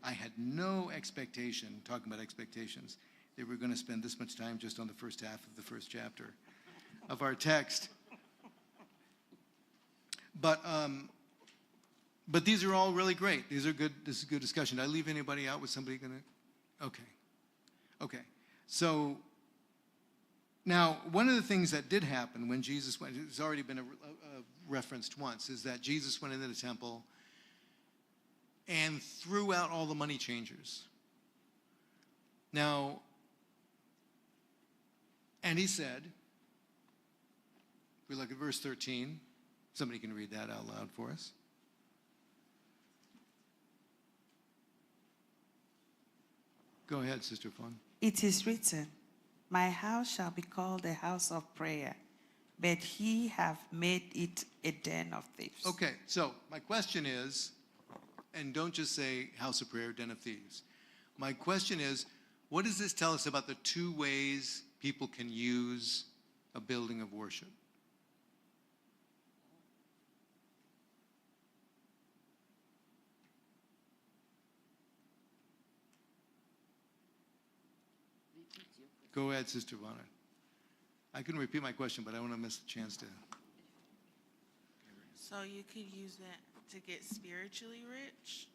I had no expectation, talking about expectations, that we're going to spend this much time just on the first half of the first chapter of our text. But these are all really great. These are good. This is good discussion. Did I leave anybody out? Was somebody going to? Okay. So now, one of the things that did happen when Jesus went, it's already been referenced once, is that Jesus went into the temple and threw out all the money changers. Now, and he said, we look at verse 13. Somebody can read that out loud for us. Go ahead, Sister Fawn. It is written, my house shall be called a house of prayer, but ye have made it a den of thieves. Okay, so my question is, and don't just say house of prayer, den of thieves. My question is, what does this tell us about the two ways people can use a building of worship? Go ahead, Sister Bonner. I can repeat my question, but I want to miss the chance to. So you could use that to get spiritually rich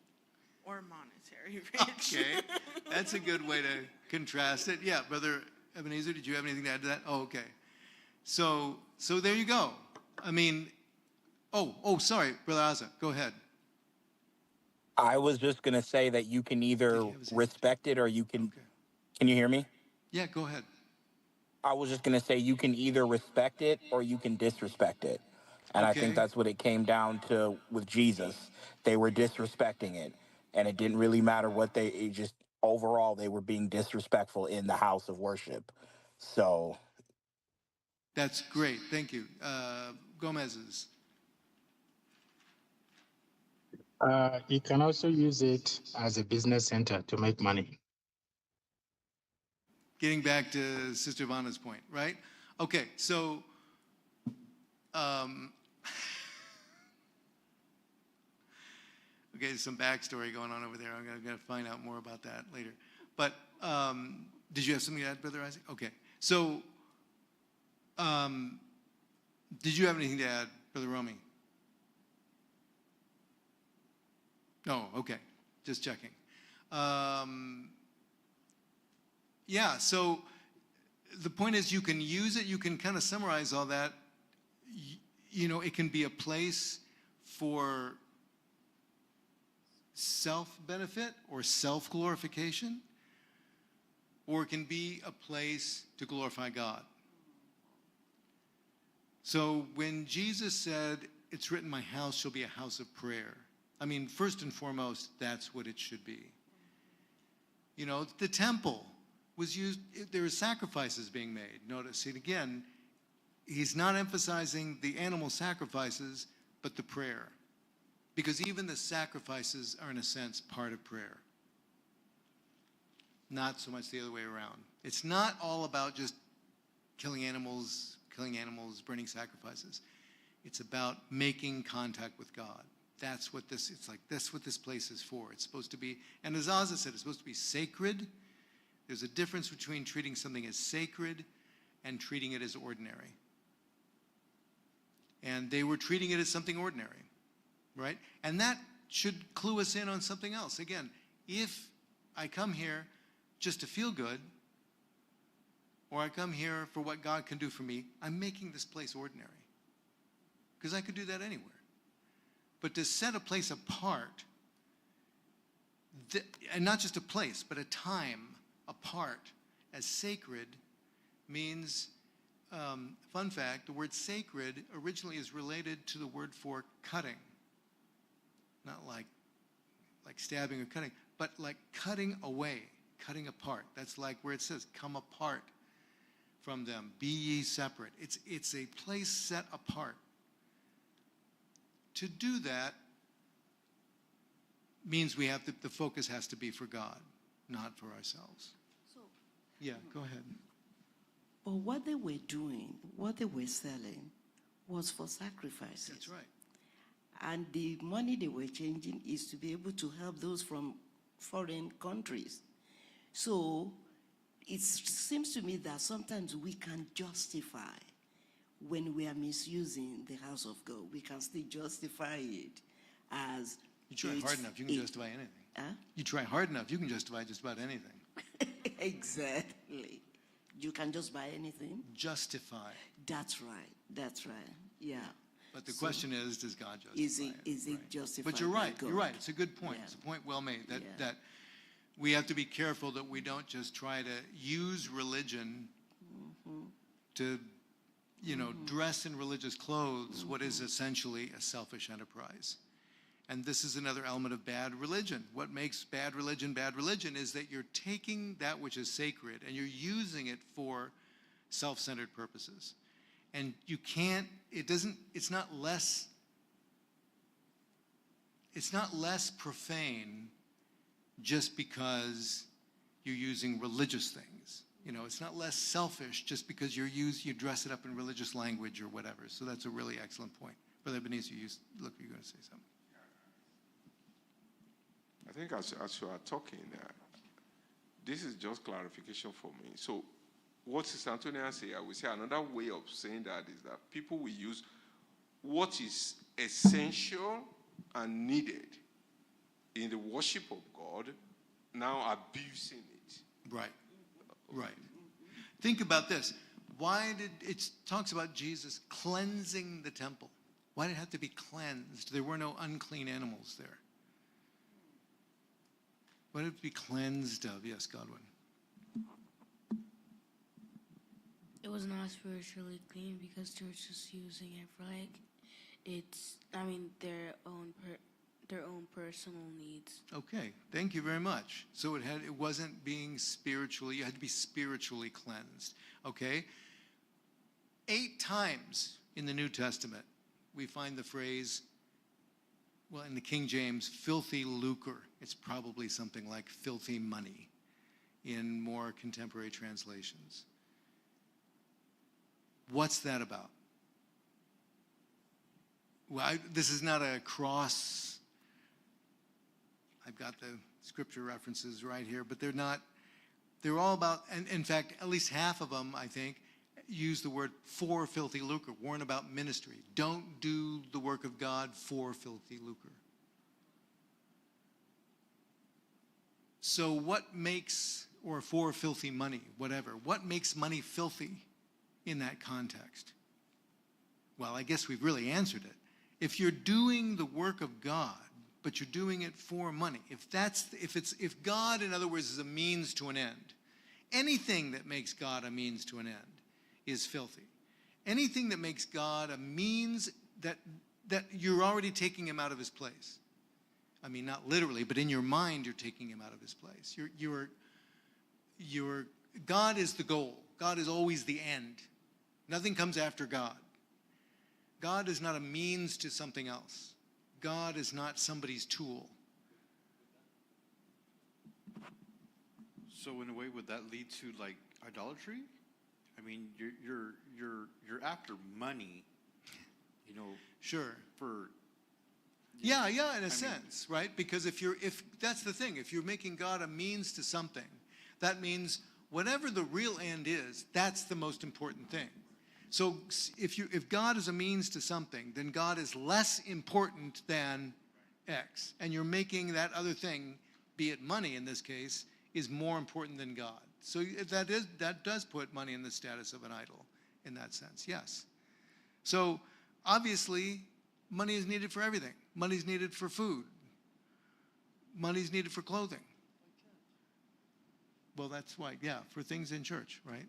or monetary rich. Okay, that's a good way to contrast it. Yeah, Brother Ebenezer, did you have anything to add to that? Oh, okay. So there you go. I mean, sorry, Brother Asa, go ahead. I was just going to say that you can either respect it or you can. Okay. Can you hear me? Yeah, go ahead. I was just going to say you can either respect it or you can disrespect it. And I think Okay. that's what it came down to with Jesus. They were disrespecting it. And it didn't really matter what it just overall, they were being disrespectful in the house of worship. So. That's great. Thank you. Gomez's. You can also use it as a business center to make money. Getting back to Sister Vanna's point, right? Okay, so okay, some backstory going on over there. I'm going to find out more about that later. But did you have something to add, Brother Isaac? Okay, so did you have anything to add, Brother Romy? No, okay, just checking. Yeah, so the point is you can use it, you can kind of summarize all that. You know, it can be a place for self-benefit or self-glorification, or it can be a place to glorify God. So when Jesus said, it's written, my house shall be a house of prayer, I mean, first and foremost, that's what it should be. You know, the temple was used, there were sacrifices being made. Notice it again, he's not emphasizing the animal sacrifices, but the prayer. Because even the sacrifices are, in a sense, part of prayer. Not so much the other way around. It's not all about just killing animals, burning sacrifices. It's about making contact with God. That's what that's what this place is for. It's supposed to be, and as Asa said, it's supposed to be sacred. There's a difference between treating something as sacred and treating it as ordinary. And they were treating it as something ordinary, right? And that should clue us in on something else. Again, if I come here just to feel good, or I come here for what God can do for me, I'm making this place ordinary. Because I could do that anywhere. But to set a place apart, and not just a place, but a time apart as sacred means, fun fact, the word sacred originally is related to the word for cutting. Not like stabbing or cutting, but like cutting away, cutting apart. That's like where it says, come apart from them, be ye separate. It's a place set apart. To do that means we have the focus has to be for God, not for ourselves. So, yeah, go ahead. But what they were doing, what they were selling, was for sacrifices. That's right. And the money they were changing is to be able to help those from foreign countries. So it seems to me that sometimes we can justify when we are misusing the house of God. We can still justify it as... You try hard enough, you can justify anything. Huh? You try hard enough, you can justify just about anything. Exactly. You can just buy anything? Justify. That's right. That's right. Yeah. But the question is, does God justify it? Is it right. justified? But you're right. by God? You're right. It's a good point. Yeah. It's a point well made. That Yeah. that we have to be careful that we don't just try to use religion to, dress in religious clothes what is essentially a selfish enterprise. And this is another element of bad religion. What makes bad religion is that you're taking that which is sacred and you're using it for self-centered purposes. And you can't, it's not less profane just because you're using religious things. It's not less selfish just because you dress it up in religious language or whatever. So that's a really excellent point. Brother Ebenezer, you're going to say something. I think as you are talking, this is just clarification for me. So what Sister Antonia said, I would say another way of saying that is that people will use what is essential and needed in the worship of God, now abusing it. Right. Right. Think about this. Why did it talks about Jesus cleansing the temple? Why did it have to be cleansed? There were no unclean animals there. What did it be cleansed of? Yes, Godwin. It was not spiritually clean because they were just using it for their own personal needs. Okay, thank you very much. So it wasn't being spiritually, you had to be spiritually cleansed. Okay? 8 times in the New Testament, we find the phrase, well, in the King James, filthy lucre. It's probably something like filthy money in more contemporary translations. What's that about? Well, this is not a cross. I've got the scripture references right here, but they're not. They're all about, and in fact, at least half of them, I think, use the word for filthy lucre, warn about ministry. Don't do the work of God for filthy lucre. So what makes, or for filthy money, whatever, what makes money filthy in that context? Well, I guess we've really answered it. If you're doing the work of God, but you're doing it for money, if God, in other words, is a means to an end, anything that makes God a means to an end is filthy. Anything that makes God a means that you're already taking him out of his place. I mean, not literally, but in your mind, you're taking him out of his place. God is the goal. God is always the end. Nothing comes after God. God is not a means to something else. God is not somebody's tool. So in a way, would that lead to like idolatry? I mean, you're after money, you know. Sure. For yeah, in a sense, right? Because if that's the thing, if you're making God a means to something, that means whatever the real end is, that's the most important thing. So if God is a means to something, then God is less important than X. And you're making that other thing, be it money in this case, is more important than God. So that does put money in the status of an idol in that sense, yes. So obviously, money is needed for everything. Money is needed for food. Money is needed for clothing. Well, that's why, yeah, for things in church, right?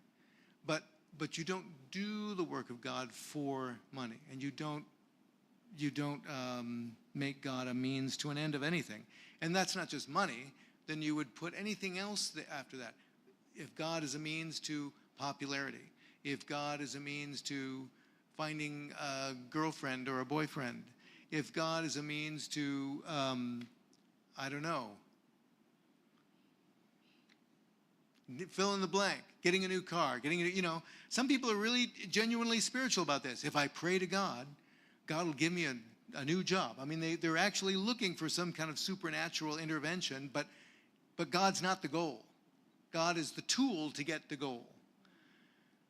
But you don't do the work of God for money, and you don't make God a means to an end of anything. And that's not just money. Then you would put anything else after that. If God is a means to popularity, if God is a means to finding a girlfriend or a boyfriend, if God is a means to, I don't know, fill in the blank, getting a new car, some people are really genuinely spiritual about this. If I pray to God, God will give me a new job. I mean, they're actually looking for some kind of supernatural intervention, but God's not the goal. God is the tool to get the goal.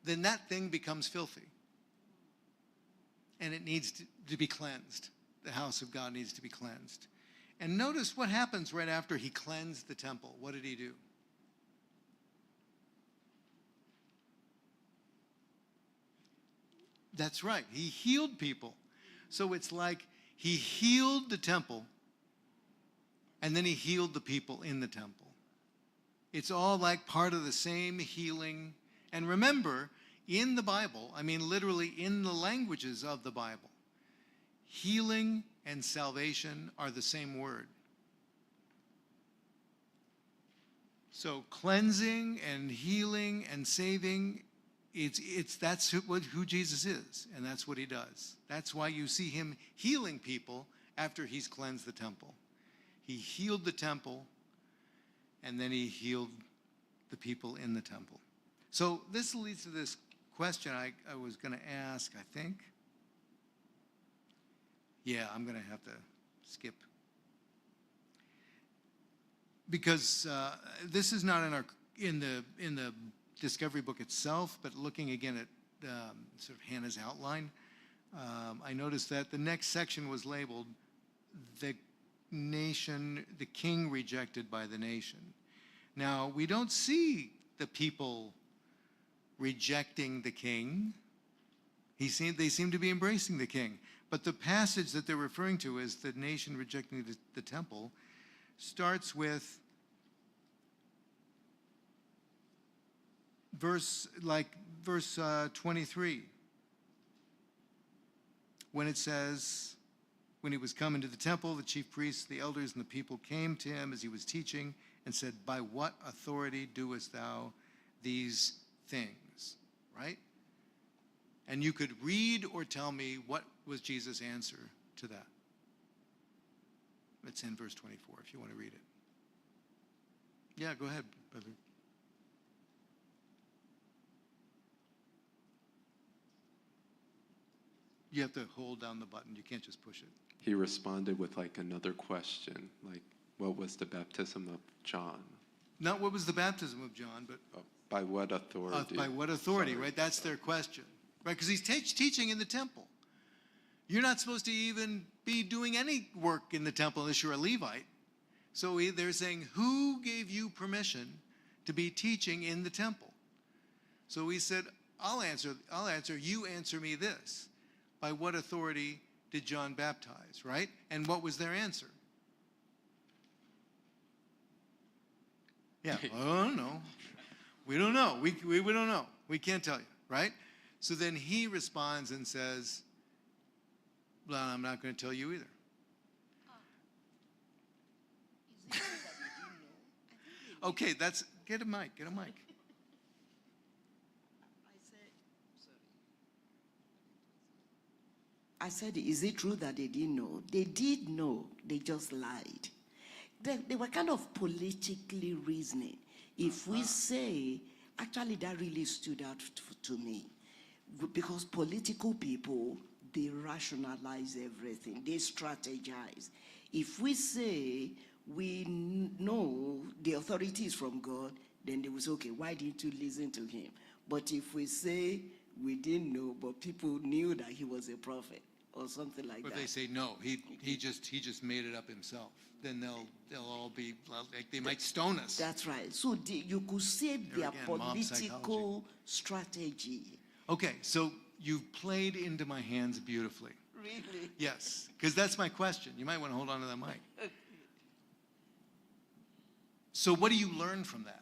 Then that thing becomes filthy. And it needs to be cleansed. The house of God needs to be cleansed. And notice what happens right after he cleansed the temple. What did he do? That's right. He healed people. So it's like he healed the temple, and then he healed the people in the temple. It's all like part of the same healing. And remember, in the Bible, I mean literally in the languages of the Bible, healing and salvation are the same word. So cleansing and healing and saving, that's who Jesus is, and that's what he does. That's why you see him healing people after he's cleansed the temple. He healed the temple, and then he healed the people in the temple. So this leads to this question I was going to ask, I think. Yeah, I'm going to have to skip. Because this is not in the discovery book itself, but looking again at sort of Hannah's outline, I noticed that the next section was labeled the nation, the king rejected by the nation. Now, we don't see the people rejecting the king. They seem to be embracing the king. But the passage that they're referring to as the nation rejecting the temple starts with verse 23, when it says, when he was come into the temple, the chief priests, the elders, and the people came to him as he was teaching and said, by what authority doest thou these things? Right? And you could read or tell me what was Jesus' answer to that. It's in verse 24 if you want to read it. Yeah, go ahead, brother. You have to hold down the button. You can't just push it. He responded with like another question, like, what was the baptism of John? Not what was the baptism of John, but by what authority? By what authority, right? That's their question, right? Because he's teaching in the temple. You're not supposed to even be doing any work in the temple unless you're a Levite. So they're saying, who gave you permission to be teaching in the temple? So he said, I'll answer, you answer me this. By what authority did John baptize, right? And what was their answer? Yeah, I don't know. We don't know. We don't know. We can't tell you, right? So then he responds and says, well, I'm not going to tell you either. Okay, get a mic. I said, is it true that they didn't know? They did know, they just lied. They were kind of politically reasoning. If we say, actually that really stood out to me, because political people, they rationalize everything, they strategize. If we say we know the authority is from God, then they will say, okay, why didn't you listen to him? But if we say we didn't know, but people knew that he was a prophet, or something like that. But they say no, he just made it up himself. Then they'll all be like, they might stone us. That's right. So you could say their again, mob political strategy. Okay, so you've played into my hands beautifully. Really? Yes, because that's my question. You might want to hold on to that mic. So what do you learn from that?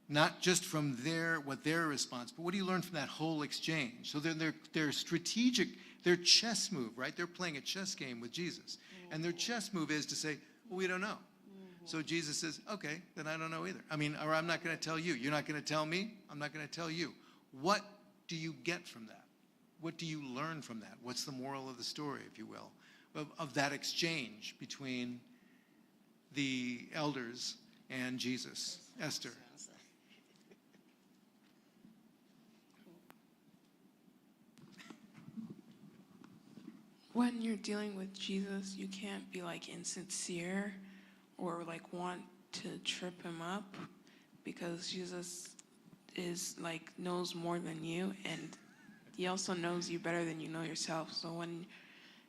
Not just from what their response, but what do you learn from that whole exchange? So they're strategic, their chess move, right? They're playing a chess game with Jesus. And their chess move is to say, well, we don't know. So Jesus says, okay, then I don't know either. Or I'm not going to tell you. You're not going to tell me. I'm not going to tell you. What do you get from that? What do you learn from that? What's the moral of the story, if you will, of that exchange between the elders and Jesus? Esther. When you're dealing with Jesus, you can't be like insincere or like want to trip him up, because Jesus is like knows more than you, and he also knows you better than you know yourself. So when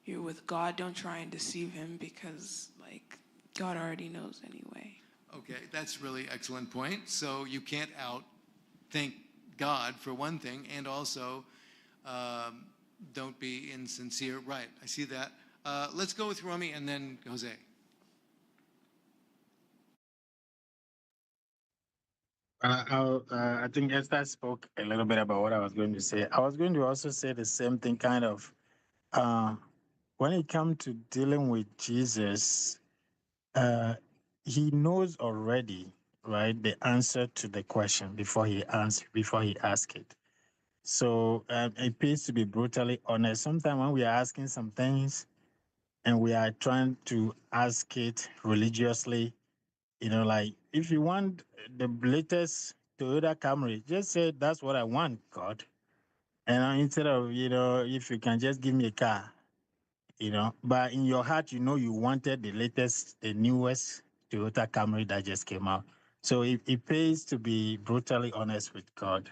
you're with God, don't try and deceive him, because like God already knows anyway. Okay, that's really excellent point. So you can't out-think God for one thing, and also don't be insincere. Right, I see that. Let's go with Romy and then Jose. I think Esther spoke a little bit about what I was going to say. I was going to also say the same thing, kind of. When it comes to dealing with Jesus, he knows already, right, the answer to the question before he asks it. So it pays to be brutally honest. Sometimes when we are asking some things and we are trying to ask it religiously, like if you want the latest Toyota Camry, just say that's what I want, God. And instead of, if you can just give me a car, but in your heart, you wanted the latest, the newest Toyota Camry that just came out. So it pays to be brutally honest with God.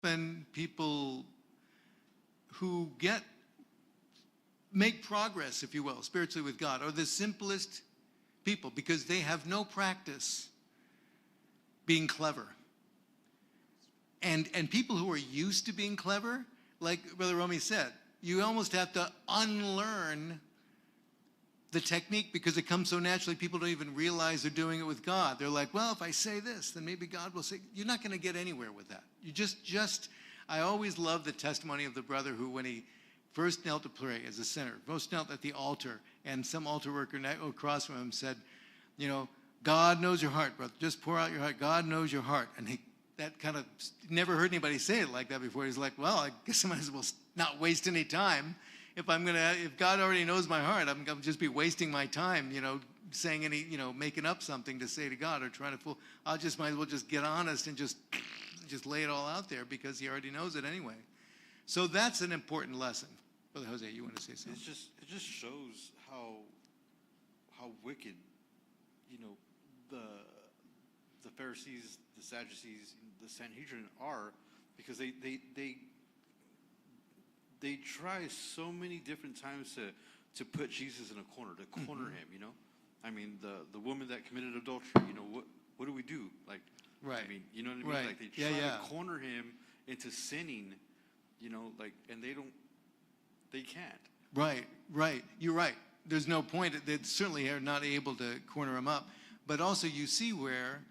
When people who make progress, if you will, spiritually with God, are the simplest people because they have no practice being clever. And people who are used to being clever, like Brother Romy said, you almost have to unlearn the technique because it comes so naturally. People don't even realize they're doing it with God. They're like, well, if I say this, then maybe God will say, you're not going to get anywhere with that. You I always love the testimony of the brother who, when he first knelt to pray as a sinner, first knelt at the altar, and some altar worker across from him said, you know, God knows your heart, brother. Just pour out your heart. God knows your heart. And that kind of, never heard anybody say it like that before. He's like, well, I guess I might as well not waste any time. If God already knows my heart, I'm going to just be wasting my time, saying making up something to say to God or trying to fool. Might as well just get honest and just lay it all out there because he already knows it anyway. So that's an important lesson. Brother Jose, you want to say something? It just shows how wicked, the Pharisees, the Sadducees, the Sanhedrin are, because they try so many different times to put Jesus in a corner, to corner him. I mean, the woman that committed adultery. What do we do? Like, right? I mean, you know what I mean? Right. Like they try to corner him into sinning. And they can't. Right. You're right. There's no point. They certainly are not able to corner him up. But also you see where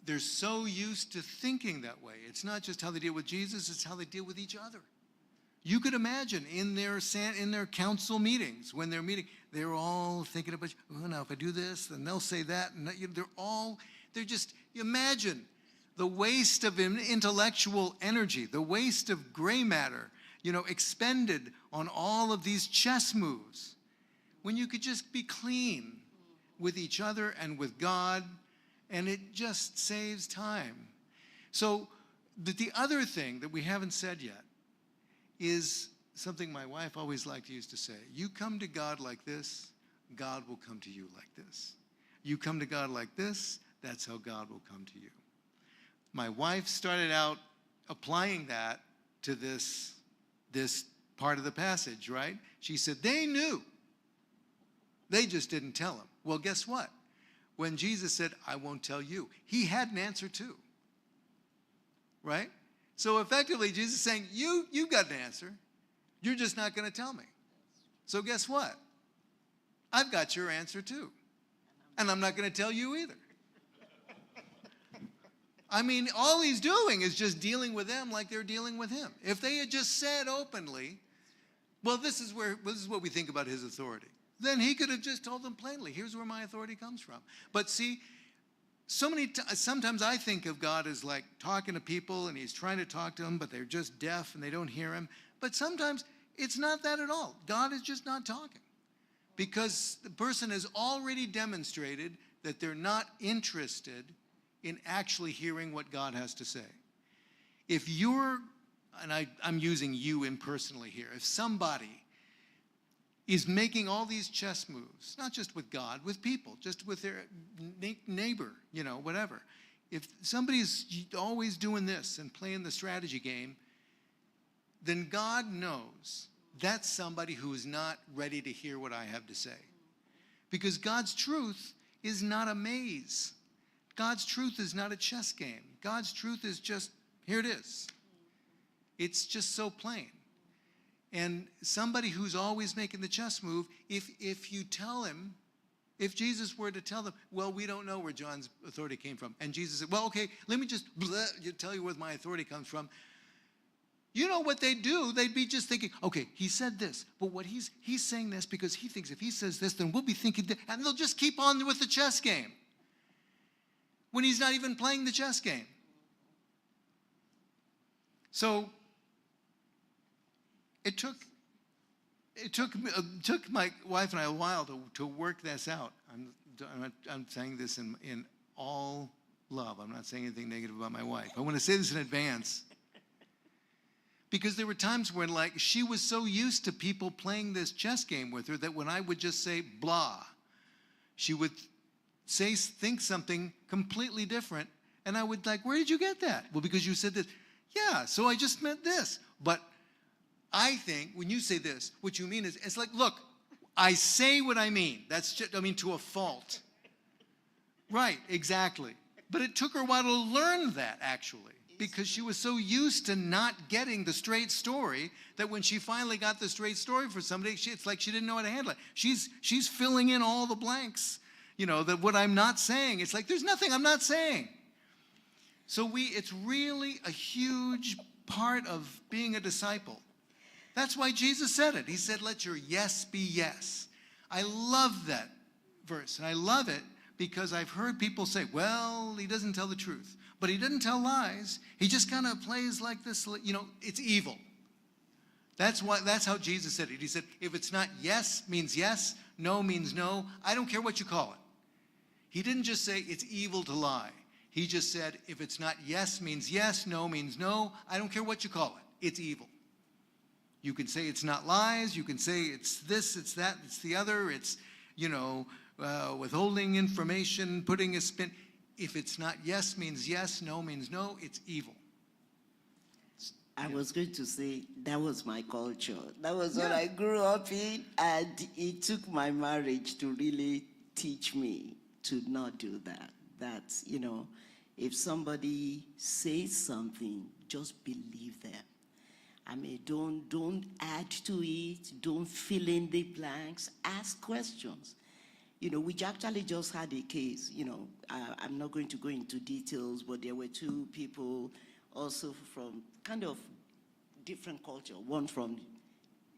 they're so used to thinking that way. It's not just how they deal with Jesus, it's how they deal with each other. You could imagine in their council meetings, when they're meeting, they're all thinking about, oh, now if I do this, then they'll say that. And imagine the waste of intellectual energy, the waste of gray matter, expended on all of these chess moves, when you could just be clean with each other and with God, and it just saves time. So the other thing that we haven't said yet is something my wife always liked to use to say. You come to God like this, God will come to you like this. You come to God like this, that's how God will come to you. My wife started out applying that to this part of the passage, right? She said, they knew. They just didn't tell him. Well, guess what? When Jesus said, I won't tell you, he had an answer too, right? So effectively, Jesus is saying, you got an answer. You're just not going to tell me. So guess what? I've got your answer too. And I'm not going to tell you either. I mean, all he's doing is just dealing with them like they're dealing with him. If they had just said openly, well, this is what we think about his authority, then he could have just told them plainly, here's where my authority comes from. But see, sometimes I think of God as like talking to people and he's trying to talk to them, but they're just deaf and they don't hear him. But sometimes it's not that at all. God is just not talking because the person has already demonstrated that they're not interested in actually hearing what God has to say. If you're, and I'm using you impersonally here, if somebody is making all these chess moves, not just with God, with people, just with their neighbor, whatever. If somebody's always doing this and playing the strategy game, then God knows that's somebody who is not ready to hear what I have to say. Because God's truth is not a maze. God's truth is not a chess game. God's truth is just, here it is. It's just so plain. And somebody who's always making the chess move, if you tell him, if Jesus were to tell them, well, we don't know where John's authority came from. And Jesus said, well, okay, let me just tell you where my authority comes from. You know what they'd do? They'd be just thinking, okay, he said this, but what he's saying this because he thinks if he says this, then we'll be thinking that, and they'll just keep on with the chess game when he's not even playing the chess game. So it took my wife and I a while to work this out. I'm saying this in all love. I'm not saying anything negative about my wife. I want to say this in advance. Because there were times when, like, she was so used to people playing this chess game with her that when I would just say blah, she would think something completely different, and I would like, where did you get that? Well, because you said this. Yeah, so I just meant this. But I think when you say this, what you mean is, it's like, look, I say what I mean. That's just, to a fault. Right, exactly. But it took her a while to learn that, actually, because she was so used to not getting the straight story that when she finally got the straight story for somebody, it's like she didn't know how to handle it. She's filling in all the blanks, that what I'm not saying. It's like, there's nothing I'm not saying. So it's really a huge part of being a disciple. That's why Jesus said it. He said, let your yes be yes. I love that verse, and I love it because I've heard people say, well, he doesn't tell the truth, but he doesn't tell lies. He just kind of plays like this, it's evil. That's how Jesus said it. He said, if it's not yes means yes, no means no, I don't care what you call it. He didn't just say it's evil to lie. He just said, if it's not yes means yes, no means no, I don't care what you call it, it's evil. You can say it's not lies, you can say it's this, it's that, it's the other, it's, withholding information, putting a spin. If it's not yes means yes, no means no, it's evil. I was going to say that was my culture. That was what I grew up in, and it took my marriage to really teach me to not do that. That's, if somebody says something, just believe them. Don't add to it, don't fill in the blanks, ask questions. We actually just had a case, I'm not going to go into details, but there were two people also from kind of different culture, one from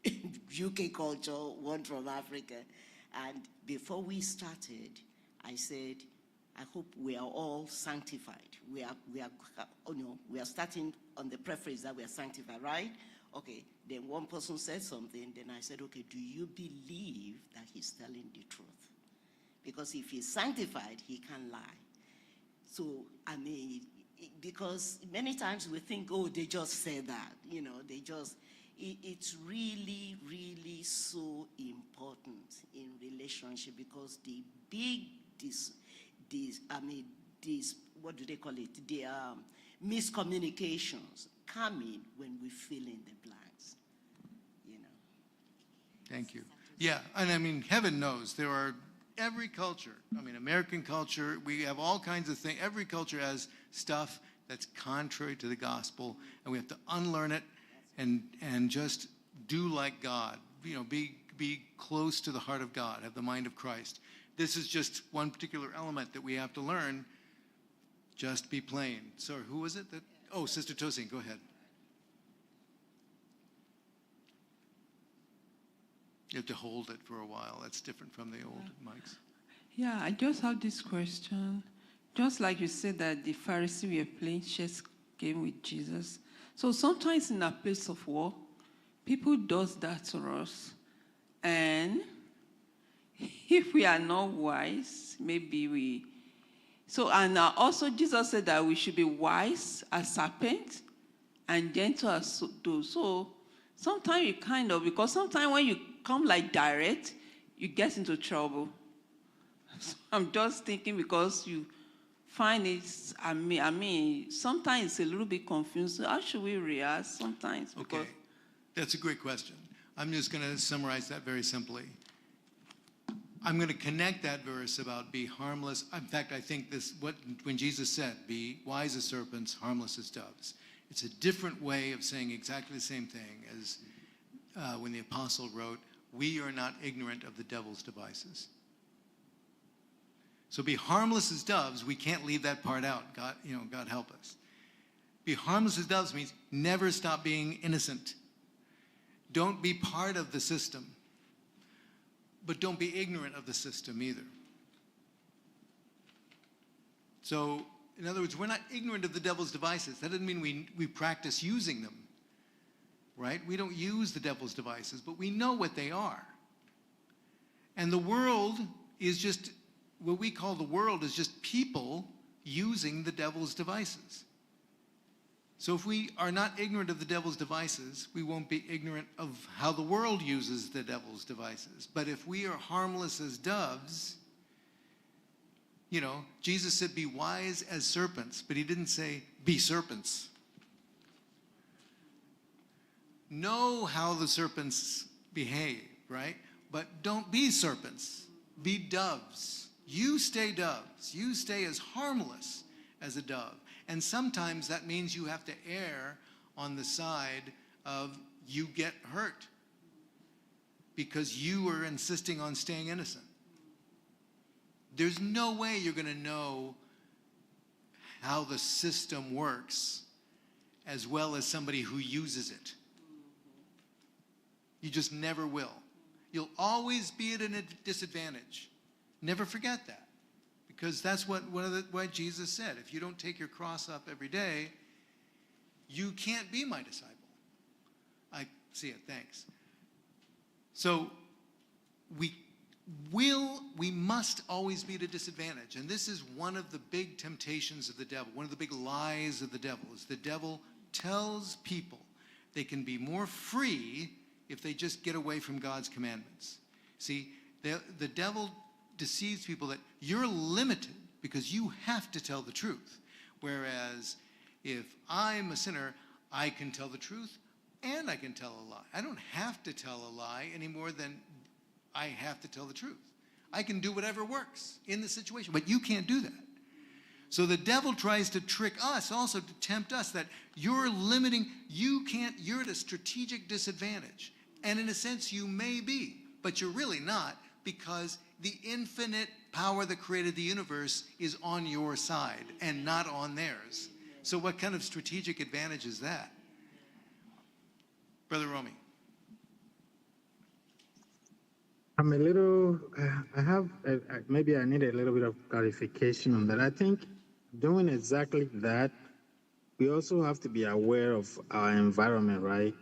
UK culture, one from Africa. And before we started, I said, I hope we are all sanctified. We are starting on the preface that we are sanctified, right? Okay, then one person said something, then I said, okay, do you believe that he's telling the truth? Because if he's sanctified, he can't lie. So, because many times we think, oh, they just said that, it's really, really so important in relationship because the big, what do they call it? The miscommunications come in when we fill in the blanks, Thank you. Yeah, and heaven knows there are every culture. American culture, we have all kinds of things. Every culture has stuff that's contrary to the gospel, and we have to unlearn it and just do like God. Be close to the heart of God, have the mind of Christ. This is just one particular element that we have to learn. Just be plain. Sorry, who was it? Oh, Sister Tosin, go ahead. You have to hold it for a while. That's different from the old mics. Yeah, I just have this question. Just like you said that the Pharisees were playing chess game with Jesus. So sometimes in a place of war, people does that to us. And if we are not wise, maybe we... So, and also Jesus said that we should be wise as serpents and gentle as doves. So sometimes you because sometimes when you come like direct, you get into trouble. So I'm just thinking because you find it, sometimes it's a little bit confusing. How should we react sometimes? Okay, that's a great question. I'm just going to summarize that very simply. I'm going to connect that verse about be harmless. In fact, I think when Jesus said, be wise as serpents, harmless as doves, it's a different way of saying exactly the same thing as when the apostle wrote, we are not ignorant of the devil's devices. So be harmless as doves, we can't leave that part out. God help us. Be harmless as doves means never stop being innocent. Don't be part of the system. But don't be ignorant of the system either. So, in other words, we're not ignorant of the devil's devices. That doesn't mean we practice using them, right? We don't use the devil's devices, but we know what they are. And the world is just, what we call the world is just people using the devil's devices. So if we are not ignorant of the devil's devices, we won't be ignorant of how the world uses the devil's devices. But if we are harmless as doves, You know, Jesus said, be wise as serpents, but he didn't say, be serpents. Know how the serpents behave, right? But don't be serpents. Be doves. You stay doves. You stay as harmless as a dove. And sometimes that means you have to err on the side of you get hurt because you are insisting on staying innocent. There's no way you're going to know how the system works as well as somebody who uses it. You just never will. You'll always be at a disadvantage. Never forget that. Because that's what Jesus said. If you don't take your cross up every day, you can't be my disciple. I see it, thanks. So we must always be at a disadvantage. And this is one of the big temptations of the devil. One of the big lies of the devil is the devil tells people they can be more free if they just get away from God's commandments. See, the devil deceives people that you're limited because you have to tell the truth. Whereas if I'm a sinner, I can tell the truth and I can tell a lie. I don't have to tell a lie any more than I have to tell the truth. I can do whatever works in the situation, but you can't do that. So the devil tries to trick us also, to tempt us that you're limiting, you're at a strategic disadvantage. And in a sense you may be, but you're really not, because the infinite power that created the universe is on your side and not on theirs. So what kind of strategic advantage is that? Brother Romy. I'm a little, maybe I need a little bit of clarification on that. I think doing exactly that, we also have to be aware of our environment, right?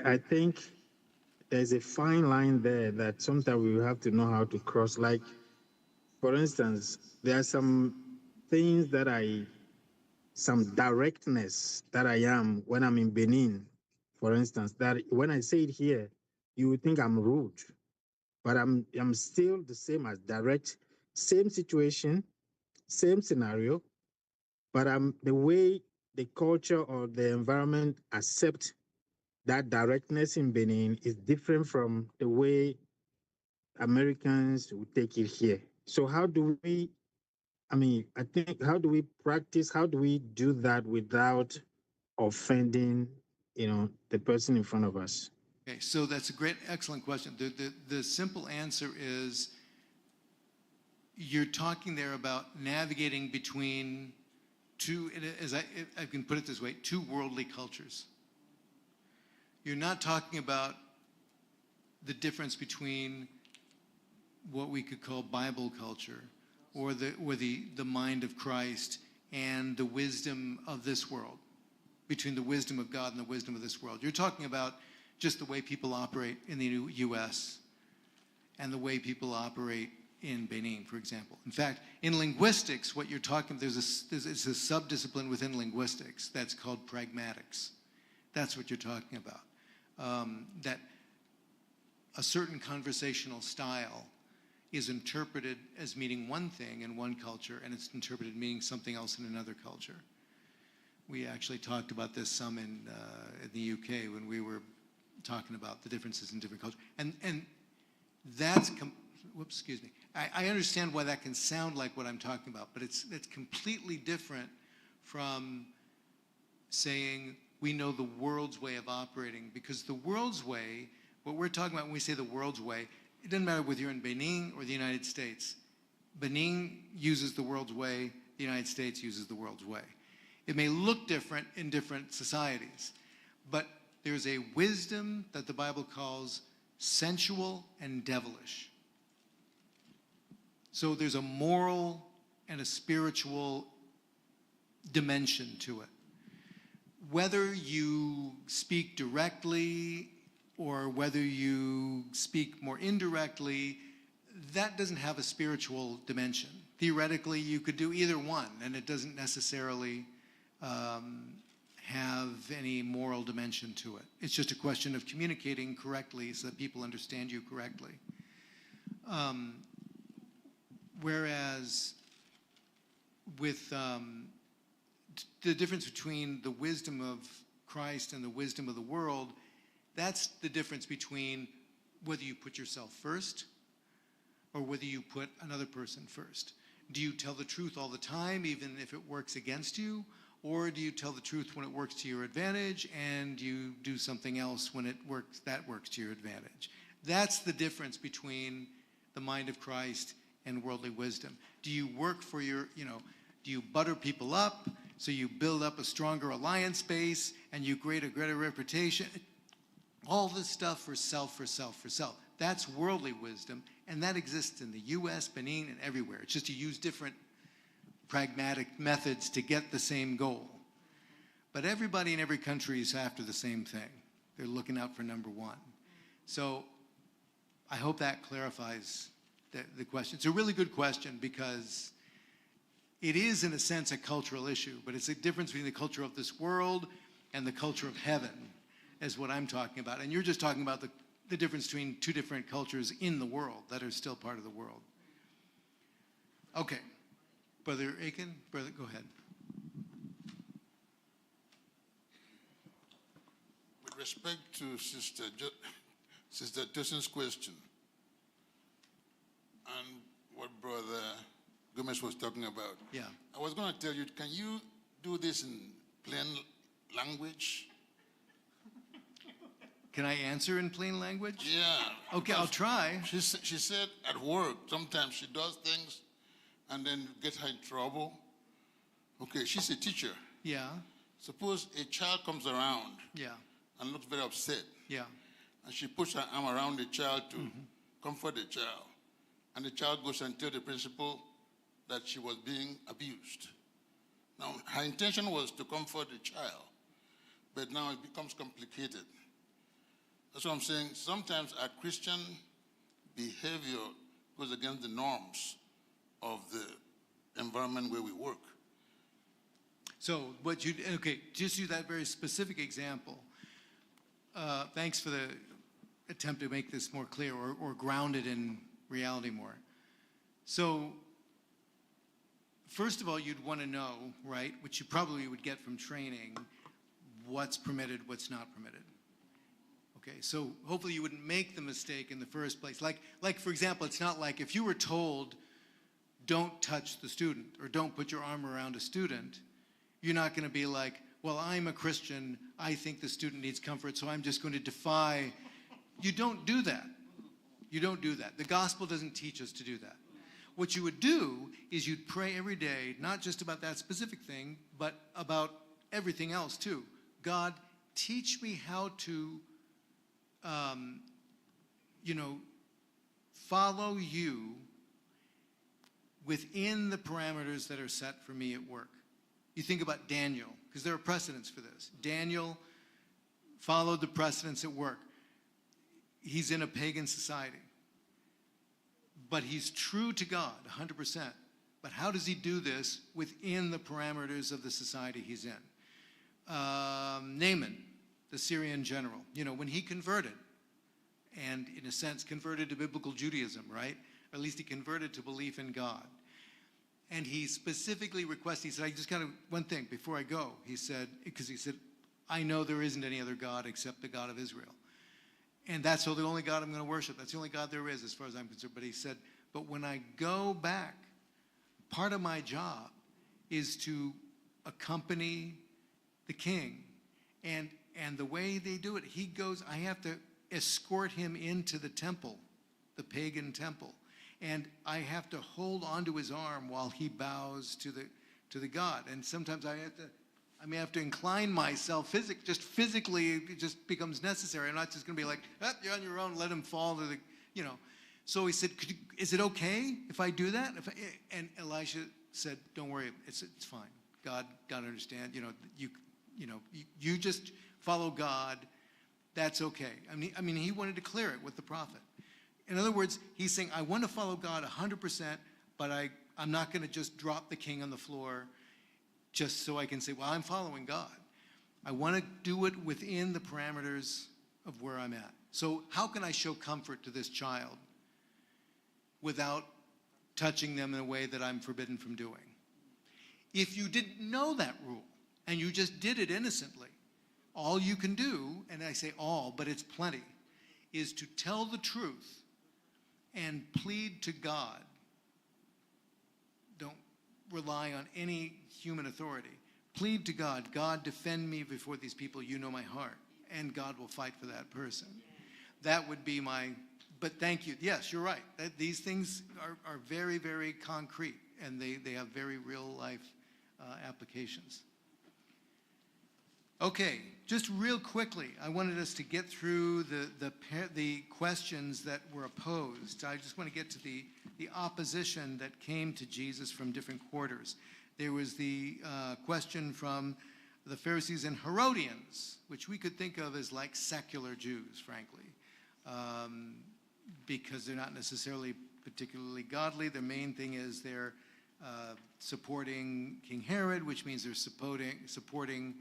I think there's a fine line there that sometimes we have to know how to cross. Like, for instance, there are some things some directness that I am when I'm in Benin, for instance, that when I say it here, you would think I'm rude, but I'm still the same as direct, same situation, same scenario, but the way the culture or the environment accept that directness in Benin is different from the way Americans would take it here. So how do we, I think, how do we practice, how do we do that without offending, the person in front of us? Okay, so that's a great, excellent question. The simple answer is you're talking there about navigating between two, as I can put it this way, two worldly cultures. You're not talking about the difference between what we could call Bible culture or the mind of Christ and the wisdom of this world, between the wisdom of God and the wisdom of this world. You're talking about just the way people operate in the U.S. and the way people operate in Benin, for example. In fact, in linguistics, what you're talking, there's a sub-discipline within linguistics that's called pragmatics. That's what you're talking about. That a certain conversational style is interpreted as meaning one thing in one culture, and it's interpreted meaning something else in another culture. We actually talked about this some in the UK when we were talking about the differences in different cultures. And that's, whoops, excuse me. I understand why that can sound like what I'm talking about, but it's completely different from saying we know the world's way of operating, because the world's way, what we're talking about when we say the world's way, it doesn't matter whether you're in Benin or the United States. Benin uses the world's way, the United States uses the world's way. It may look different in different societies, but there's a wisdom that the Bible calls sensual and devilish. So there's a moral and a spiritual dimension to it. Whether you speak directly or whether you speak more indirectly, that doesn't have a spiritual dimension. Theoretically, you could do either one, and it doesn't necessarily have any moral dimension to it. It's just a question of communicating correctly so that people understand you correctly. Whereas with the difference between the wisdom of Christ and the wisdom of the world, that's the difference between whether you put yourself first or whether you put another person first. Do you tell the truth all the time, even if it works against you? Or do you tell the truth when it works to your advantage and you do something else when that works to your advantage? That's the difference between the mind of Christ and worldly wisdom. Do you work for do you butter people up so you build up a stronger alliance base and you create a greater reputation? All this stuff for self, for self, for self. That's worldly wisdom, and that exists in the US, Benin, and everywhere. It's just you use different pragmatic methods to get the same goal. But everybody in every country is after the same thing. They're looking out for number one. So I hope that clarifies the question. It's a really good question because it is, in a sense, a cultural issue, but it's a difference between the culture of this world and the culture of heaven, is what I'm talking about. And you're just talking about the difference between two different cultures in the world that are still part of the world. Okay. Brother Aiken, go ahead. With respect to Sister Tosin's question and what Brother Gomez was talking about, yeah, I was going to tell you, can you do this in plain language? Can I answer in plain language? Yeah. Okay, I'll try. She said at work, sometimes she does things and then get her in trouble. Okay, she's a teacher. Yeah. Suppose a child comes around, yeah, and looks very upset. Yeah. And she puts her arm around the child to comfort the child. And the child goes and tells the principal that she was being abused. Now, her intention was to comfort the child, but now it becomes complicated. That's what I'm saying. Sometimes our Christian behavior goes against the norms of the environment where we work. So just use that very specific example. Thanks for the attempt to make this more clear or ground it in reality more. So first of all, you'd want to know, right, which you probably would get from training, what's permitted, what's not permitted. Okay, so hopefully you wouldn't make the mistake in the first place. Like for example, it's not like if you were told, don't touch the student or don't put your arm around a student, you're not going to be like, well, I'm a Christian, I think the student needs comfort, so I'm just going to defy. You don't do that. You don't do that. The gospel doesn't teach us to do that. What you would do is you'd pray every day, not just about that specific thing, but about everything else too. God, teach me how to follow you within the parameters that are set for me at work. You think about Daniel, because there are precedents for this. Daniel followed the precedents at work. He's in a pagan society. But he's true to God, 100%. But how does he do this within the parameters of the society he's in? Naaman, the Syrian general, when he converted, and in a sense converted to biblical Judaism, right? Or at least he converted to belief in God. And he specifically requested, he said, I just got one thing before I go. He said, I know there isn't any other God except the God of Israel. And that's the only God I'm going to worship. That's the only God there is as far as I'm concerned. But he said, but when I go back, part of my job is to accompany the king. And the way they do it, he goes, I have to escort him into the temple, the pagan temple. And I have to hold onto his arm while he bows to the God. And sometimes I may have to incline myself physically, it just becomes necessary. I'm not just going to be like, you're on your own, let him fall to the. So he said, is it okay if I do that? And Elisha said, don't worry, it's fine. God understand. You just follow God. That's okay. I mean, he wanted to clear it with the prophet. In other words, he's saying, I want to follow God 100%, but I'm not going to just drop the king on the floor just so I can say, well, I'm following God. I want to do it within the parameters of where I'm at. So how can I show comfort to this child without touching them in a way that I'm forbidden from doing? If you didn't know that rule and you just did it innocently, all you can do, and I say all, but it's plenty, is to tell the truth and plead to God. Don't rely on any human authority. Plead to God, God, defend me before these people, you know my heart, and God will fight for that person. That would be my, but thank you. Yes, you're right. These things are very, very concrete, and they have very real life applications. Okay, just real quickly, I wanted us to get through the questions that were opposed. I just want to get to the opposition that came to Jesus from different quarters. There was the question from the Pharisees and Herodians, which we could think of as like secular Jews, frankly, because they're not necessarily particularly godly. Their main thing is they're supporting King Herod, which means they're supporting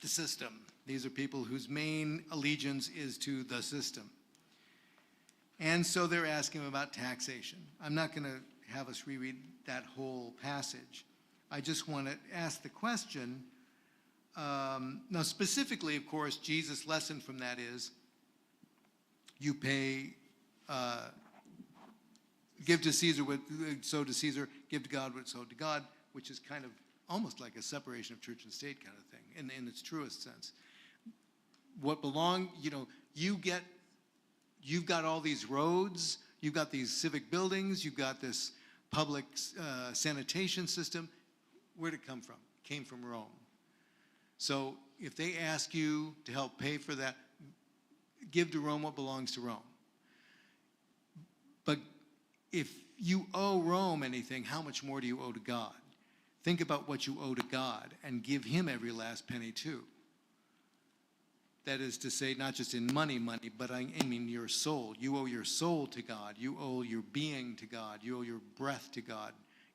the system. These are people whose main allegiance is to the system. And so they're asking about taxation. I'm not going to have us reread that whole passage. I just want to ask the question. Now, specifically, of course, Jesus' lesson from that is you pay, give to Caesar what sow to Caesar, give to God what sowed to God, which is kind of almost like a separation of church and state kind of thing, in its truest sense. What you've got all these roads, you've got these civic buildings, you've got this public sanitation system. Where'd it come from? It came from Rome. So if they ask you to help pay for that, give to Rome what belongs to Rome. But if you owe Rome anything, how much more do you owe to God? Think about what you owe to God and give him every last penny too. That is to say, not just in money, but I mean your soul. You owe your soul to God. You owe your being to God. You owe your breath to God.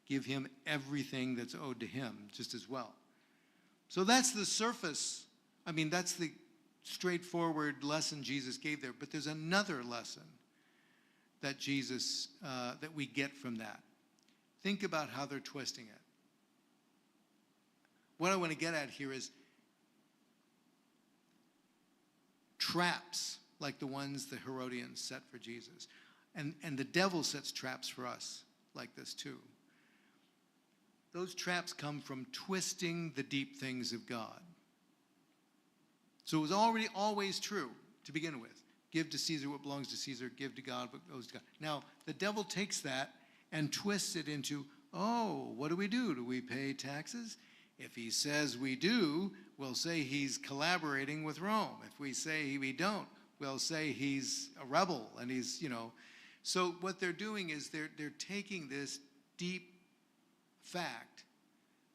Give him everything that's owed to him just as well. So that's the surface. I mean, that's the straightforward lesson Jesus gave there. But there's another lesson that that we get from that. Think about how they're twisting it. What I want to get at here is traps like the ones the Herodians set for Jesus. And the devil sets traps for us like this too. Those traps come from twisting the deep things of God. So it was already always true to begin with. Give to Caesar what belongs to Caesar, give to God what goes to God. Now, the devil takes that and twists it into, oh, what do? Do we pay taxes? If he says we do, we'll say he's collaborating with Rome. If we say we don't, we'll say he's a rebel and he's, So what they're doing is they're taking this deep fact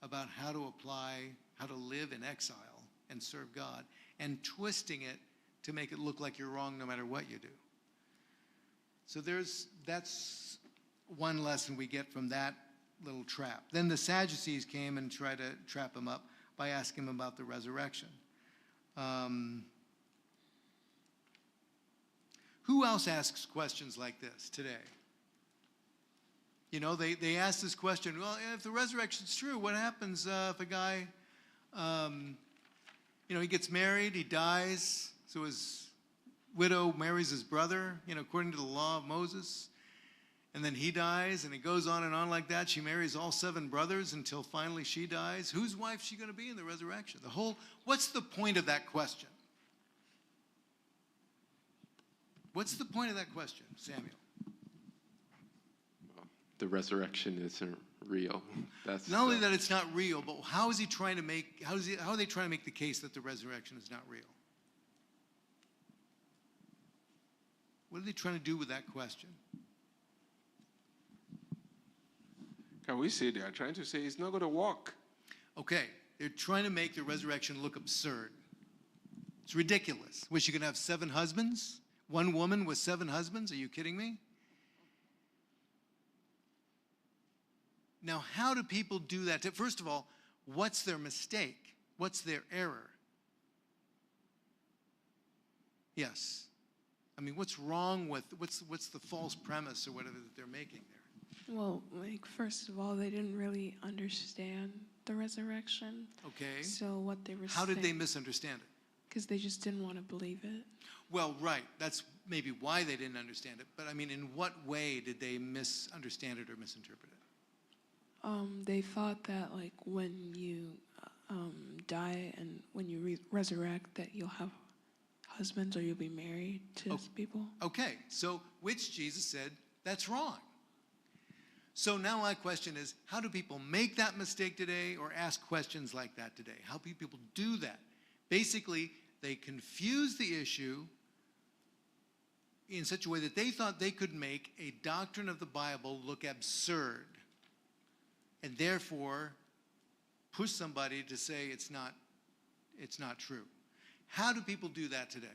about how to live in exile and serve God, and twisting it to make it look like you're wrong no matter what you do. So that's one lesson we get from that little trap. Then the Sadducees came and tried to trap him up by asking him about the resurrection. Who else asks questions like this today? They ask this question, well, if the resurrection's true, what happens if a guy, he gets married, he dies, so his widow marries his brother, according to the law of Moses, and then he dies, and it goes on and on like that. She marries all 7 brothers until finally she dies. Whose wife is she going to be in the resurrection? What's the point of that question? What's the point of that question, Samuel? The resurrection isn't real. That's not only that it's not real, but how are they trying to make the case that the resurrection is not real? What are they trying to do with that question? Can we say they are trying to say it's not going to work? Okay, they're trying to make the resurrection look absurd. It's ridiculous. Wish you could have 7 husbands? One woman with 7 husbands? Are you kidding me? Now, how do people do that? First of all, what's their mistake? What's their error? Yes. I mean, what's wrong with, what's the false premise or whatever that they're making there? Well, first of all, they didn't really understand the resurrection. Okay. So what they were How did they saying, misunderstand it? because they just didn't want to believe it. Well, right. That's maybe why they didn't understand it. But I mean, in what way did they misunderstand it or misinterpret it? They thought that like when you die and when you resurrect, that you'll have husbands or you'll be married to people. Okay, so which Jesus said, that's wrong. So now my question is, how do people make that mistake today or ask questions like that today? How do people do that? Basically, they confuse the issue in such a way that they thought they could make a doctrine of the Bible look absurd and therefore push somebody to say it's not true. How do people do that today?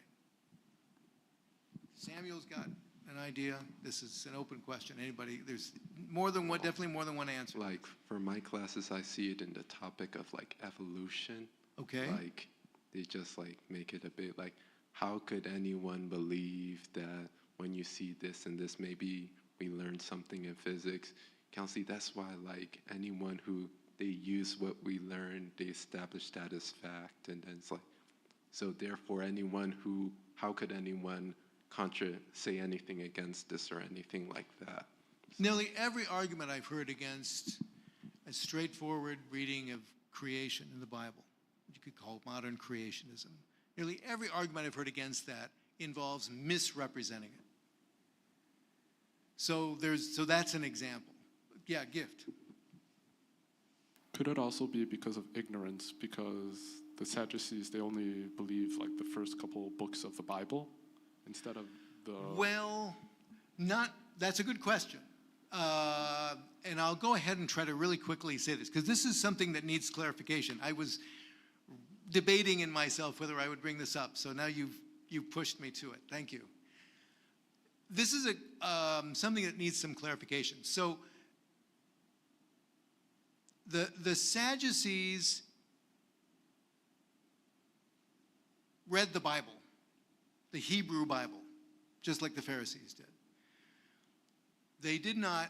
Samuel's got an idea. This is an open question. Anybody? There's more than one, definitely more than one answer. Like for my classes, I see it in the topic of like evolution. Okay. Like they just like make it a bit like, how could anyone believe that when you see this and this, maybe we learned something in physics? Counselor, that's why like anyone who they use what we learned, they establish that as fact, and then it's like, so therefore anyone who, how could anyone say anything against this or anything like that? Nearly every argument I've heard against a straightforward reading of creation in the Bible, you could call it modern creationism, nearly every argument I've heard against that involves misrepresenting it. So that's an example. Yeah, gift. Could it also be because of ignorance? Because the Sadducees, they only believe like the first couple books of the Bible instead of the... Well, that's a good question. And I'll go ahead and try to really quickly say this, because this is something that needs clarification. I was debating in myself whether I would bring this up, so now you've pushed me to it. Thank you. This is something that needs some clarification. So the Sadducees read the Bible, the Hebrew Bible, just like the Pharisees did. They did not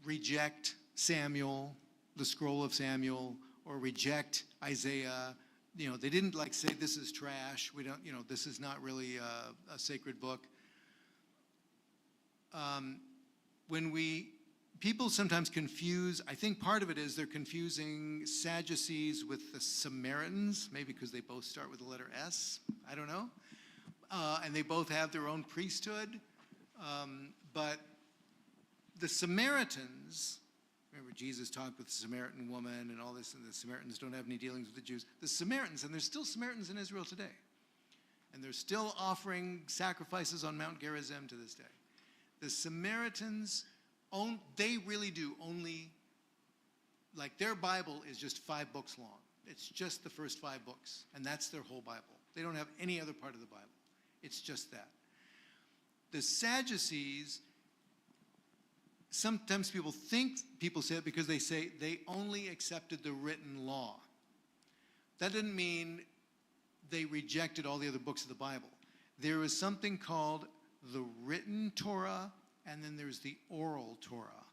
reject Samuel, the scroll of Samuel, or reject Isaiah. You know, they didn't like say this is trash. We don't, this is not really a sacred book. People sometimes confuse, I think part of it is they're confusing Sadducees with the Samaritans, maybe because they both start with the letter S, I don't know. And they both have their own priesthood. But the Samaritans, remember Jesus talked with the Samaritan woman and all this, and the Samaritans don't have any dealings with the Jews. The Samaritans, and there's still Samaritans in Israel today. And they're still offering sacrifices on Mount Gerizim to this day. The Samaritans, they really do only, like their Bible is just 5 books long. It's just the first 5 books, and that's their whole Bible. They don't have any other part of the Bible. It's just that. The Sadducees, sometimes people say it because they say they only accepted the written law. That didn't mean they rejected all the other books of the Bible. There is something called the written Torah, and then there's the oral Torah.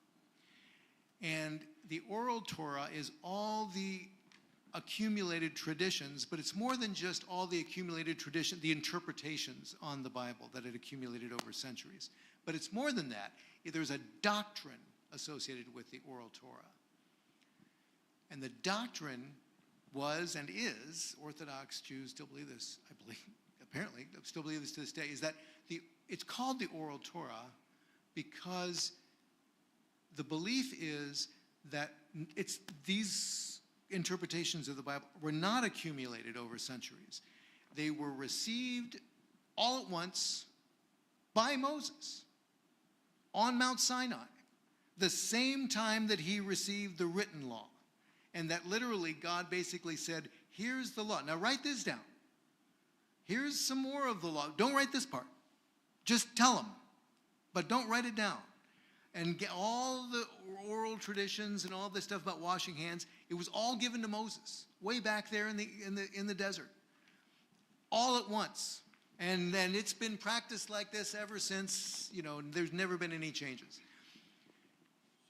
And the oral Torah is all the accumulated traditions, but it's more than just all the accumulated tradition, the interpretations on the Bible that had accumulated over centuries. But it's more than that. There's a doctrine associated with the oral Torah. And the doctrine was and is, Orthodox Jews still believe this, I believe, apparently, still believe this to this day, is that it's called the oral Torah because the belief is that these interpretations of the Bible were not accumulated over centuries. They were received all at once by Moses on Mount Sinai, the same time that he received the written law. And that literally God basically said, here's the law. Now write this down. Here's some more of the law. Don't write this part. Just tell them, but don't write it down. And get all the oral traditions and all this stuff about washing hands, it was all given to Moses way back there in the desert, all at once. And then it's been practiced like this ever since. There's never been any changes.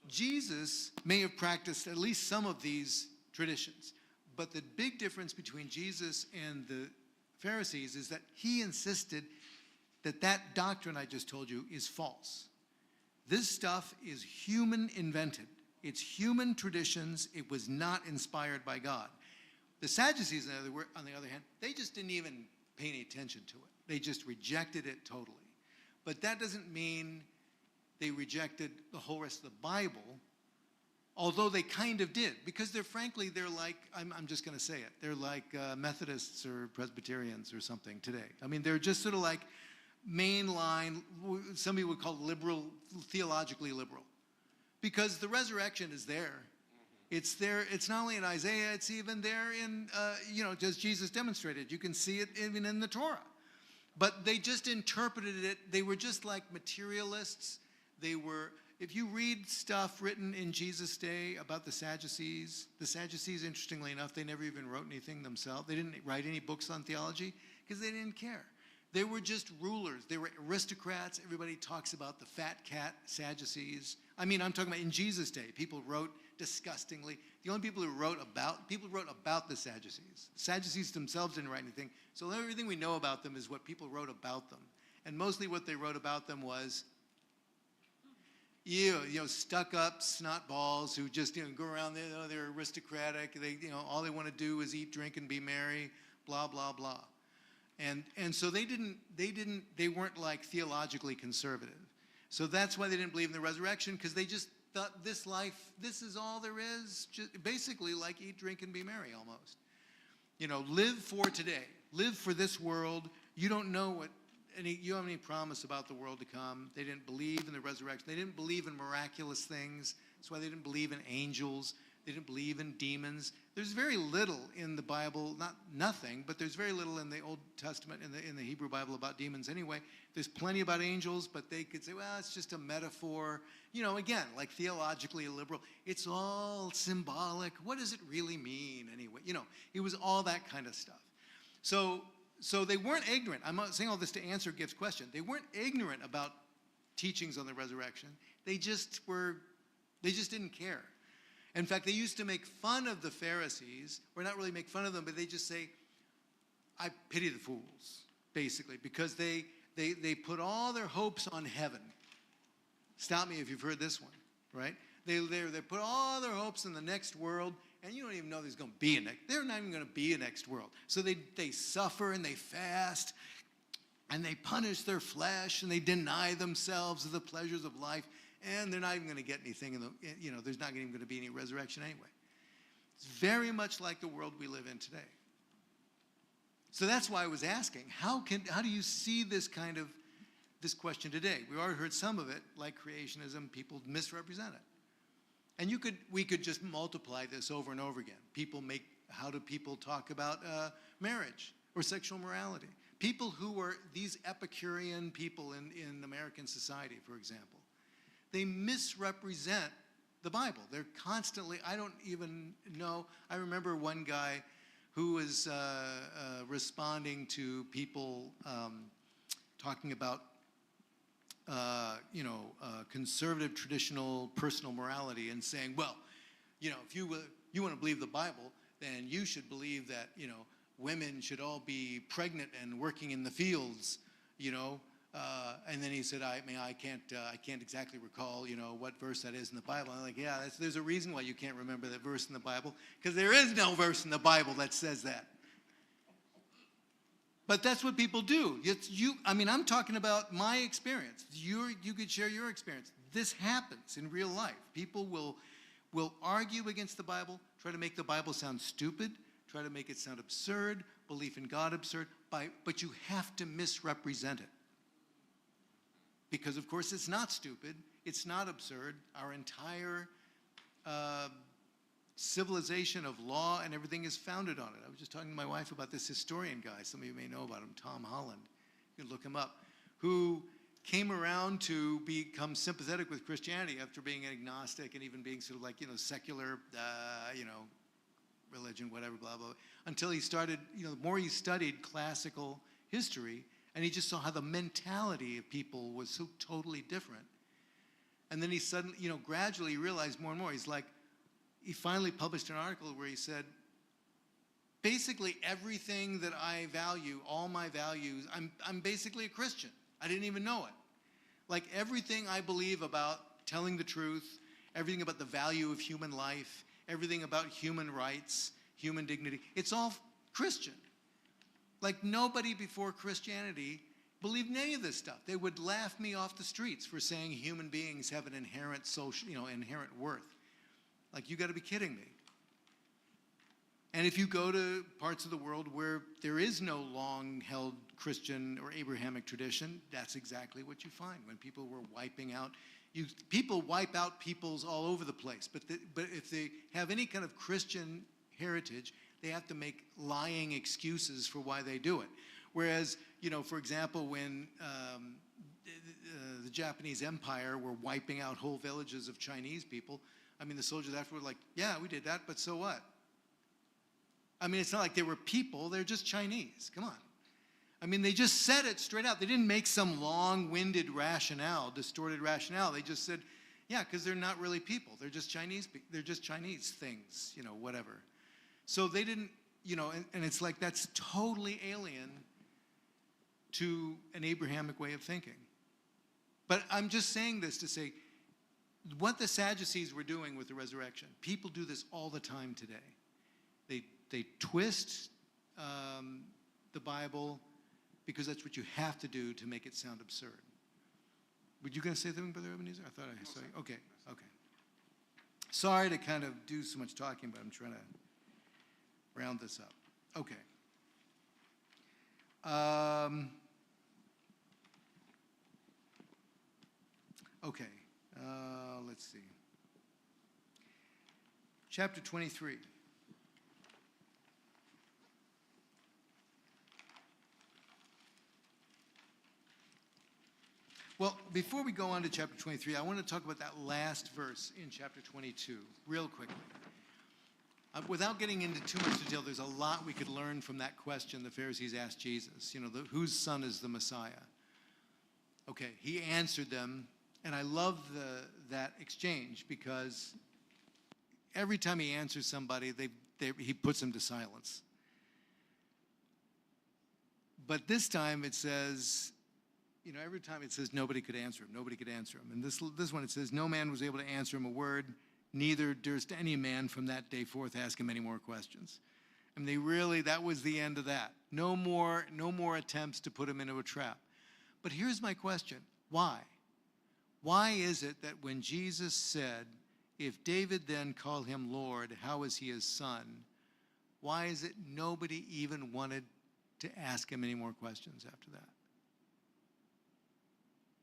Jesus may have practiced at least some of these traditions. But the big difference between Jesus and the Pharisees is that he insisted that that doctrine I just told you is false. This stuff is human invented. It's human traditions. It was not inspired by God. The Sadducees, on the other hand, they just didn't even pay any attention to it. They just rejected it totally. But that doesn't mean they rejected the whole rest of the Bible, although they kind of did, because they're like, I'm just going to say it, they're like Methodists or Presbyterians or something today. I mean, they're just sort of like mainline, some people would call it liberal, theologically liberal, because the resurrection is there. It's there. It's not only in Isaiah, it's even there in, as Jesus demonstrated. You can see it even in the Torah. But they just interpreted it. They were just like materialists. They were, if you read stuff written in Jesus' day about the Sadducees, interestingly enough, they never even wrote anything themselves. They didn't write any books on theology because they didn't care. They were just rulers. They were aristocrats. Everybody talks about the fat cat Sadducees. I mean, I'm talking about in Jesus' day. People wrote disgustingly. The only people who wrote about the Sadducees. Sadducees themselves didn't write anything. So everything we know about them is what people wrote about them. And mostly what they wrote about them was, stuck up snot balls who just, go around there, they're aristocratic. They, all they want to do is eat, drink, and be merry, blah, blah, blah. And so they weren't like theologically conservative. So that's why they didn't believe in the resurrection, because they just thought this is all there is, just basically like eat, drink, and be merry almost. Live for today. Live for this world. You don't know you don't have any promise about the world to come. They didn't believe in the resurrection. They didn't believe in miraculous things. That's why they didn't believe in angels. They didn't believe in demons. There's very little in the Bible, not nothing, but there's very little in the Old Testament, in the Hebrew Bible about demons anyway. There's plenty about angels, but they could say, well, it's just a metaphor. Again, like theologically liberal. It's all symbolic. What does it really mean anyway? It was all that kind of stuff. So they weren't ignorant. I'm not saying all this to answer Gibbs' question. They weren't ignorant about teachings on the resurrection. They just didn't care. In fact, they used to make fun of the Pharisees, or not really make fun of them, but they just say, I pity the fools, basically, because they put all their hopes on heaven. Stop me if you've heard this one, right? They put all their hopes in the next world, and you don't even know there's going to be a next. They're not even going to be a next world. So they suffer and they fast, and they punish their flesh, and they deny themselves of the pleasures of life. And they're not even going to get anything there's not even going to be any resurrection anyway. It's very much like the world we live in today. So that's why I was asking, how do you see this question today? We already heard some of it, like creationism, people misrepresent it. And we could just multiply this over and over again. How do people talk about marriage or sexual morality? People who are these Epicurean people in American society, for example. They misrepresent the Bible. They're constantly, I don't even know. I remember one guy who was responding to people talking about, conservative traditional personal morality and saying, well, if you want to believe the Bible, then you should believe that, women should all be pregnant and working in the fields, and then he said, I can't exactly recall, what verse that is in the Bible. I'm like, yeah, there's a reason why you can't remember that verse in the Bible, because there is no verse in the Bible that says that. But that's what people do. I'm talking about my experience. You could share your experience. This happens in real life. People will argue against the Bible, try to make the Bible sound stupid, try to make it sound absurd, belief in God absurd, but you have to misrepresent it. Because, of course, it's not stupid. It's not absurd. Our entire civilization of law and everything is founded on it. I was just talking to my wife about this historian guy. Some of you may know about him, Tom Holland. You can look him up. Who came around to become sympathetic with Christianity after being agnostic and even being sort of like, secular, religion, whatever, blah, blah, until he started, the more he studied classical history, and he just saw how the mentality of people was so totally different. And then he suddenly, gradually realized more and more, he's like, he finally published an article where he said, basically everything that I value, all my values, I'm basically a Christian. I didn't even know it. Like everything I believe about telling the truth, everything about the value of human life, everything about human rights, human dignity, it's all Christian. Like nobody before Christianity believed in any of this stuff. They would laugh me off the streets for saying human beings have an inherent social, inherent worth. Like, you got to be kidding me. And if you go to parts of the world where there is no long-held Christian or Abrahamic tradition, that's exactly what you find. When people were wiping out, people wipe out peoples all over the place. But if they have any kind of Christian heritage, they have to make lying excuses for why they do it. Whereas, for example, when the Japanese Empire were wiping out whole villages of Chinese people, I mean, the soldiers afterward were like, yeah, we did that, but so what? I mean, it's not like they were people, they're just Chinese. Come on. I mean, they just said it straight out. They didn't make some long-winded rationale, distorted rationale. They just said, yeah, because they're not really people. They're just Chinese. They're just Chinese things, whatever. So they didn't, and it's like that's totally alien to an Abrahamic way of thinking. But I'm just saying this to say, what the Sadducees were doing with the resurrection, people do this all the time today. They twist the Bible because that's what you have to do to make it sound absurd. Were you going to say something, Brother Ebenezer? I thought I saw you. Okay. Sorry to kind of do so much talking, but I'm trying to round this up. Okay. Let's see. Chapter 23. Well, before we go on to chapter 23, I want to talk about that last verse in chapter 22 real quickly. Without getting into too much detail, there's a lot we could learn from that question the Pharisees asked Jesus. Whose son is the Messiah? Okay, he answered them, and I love that exchange because every time he answers somebody, he puts them to silence. But this time it says, every time it says nobody could answer him, nobody could answer him. And this one it says, no man was able to answer him a word, neither durst any man from that day forth ask him any more questions. And that was the end of that. No more attempts to put him into a trap. But here's my question, why? Why is it that when Jesus said, if David then called him Lord, how is he his son? Why is it nobody even wanted to ask him any more questions after that?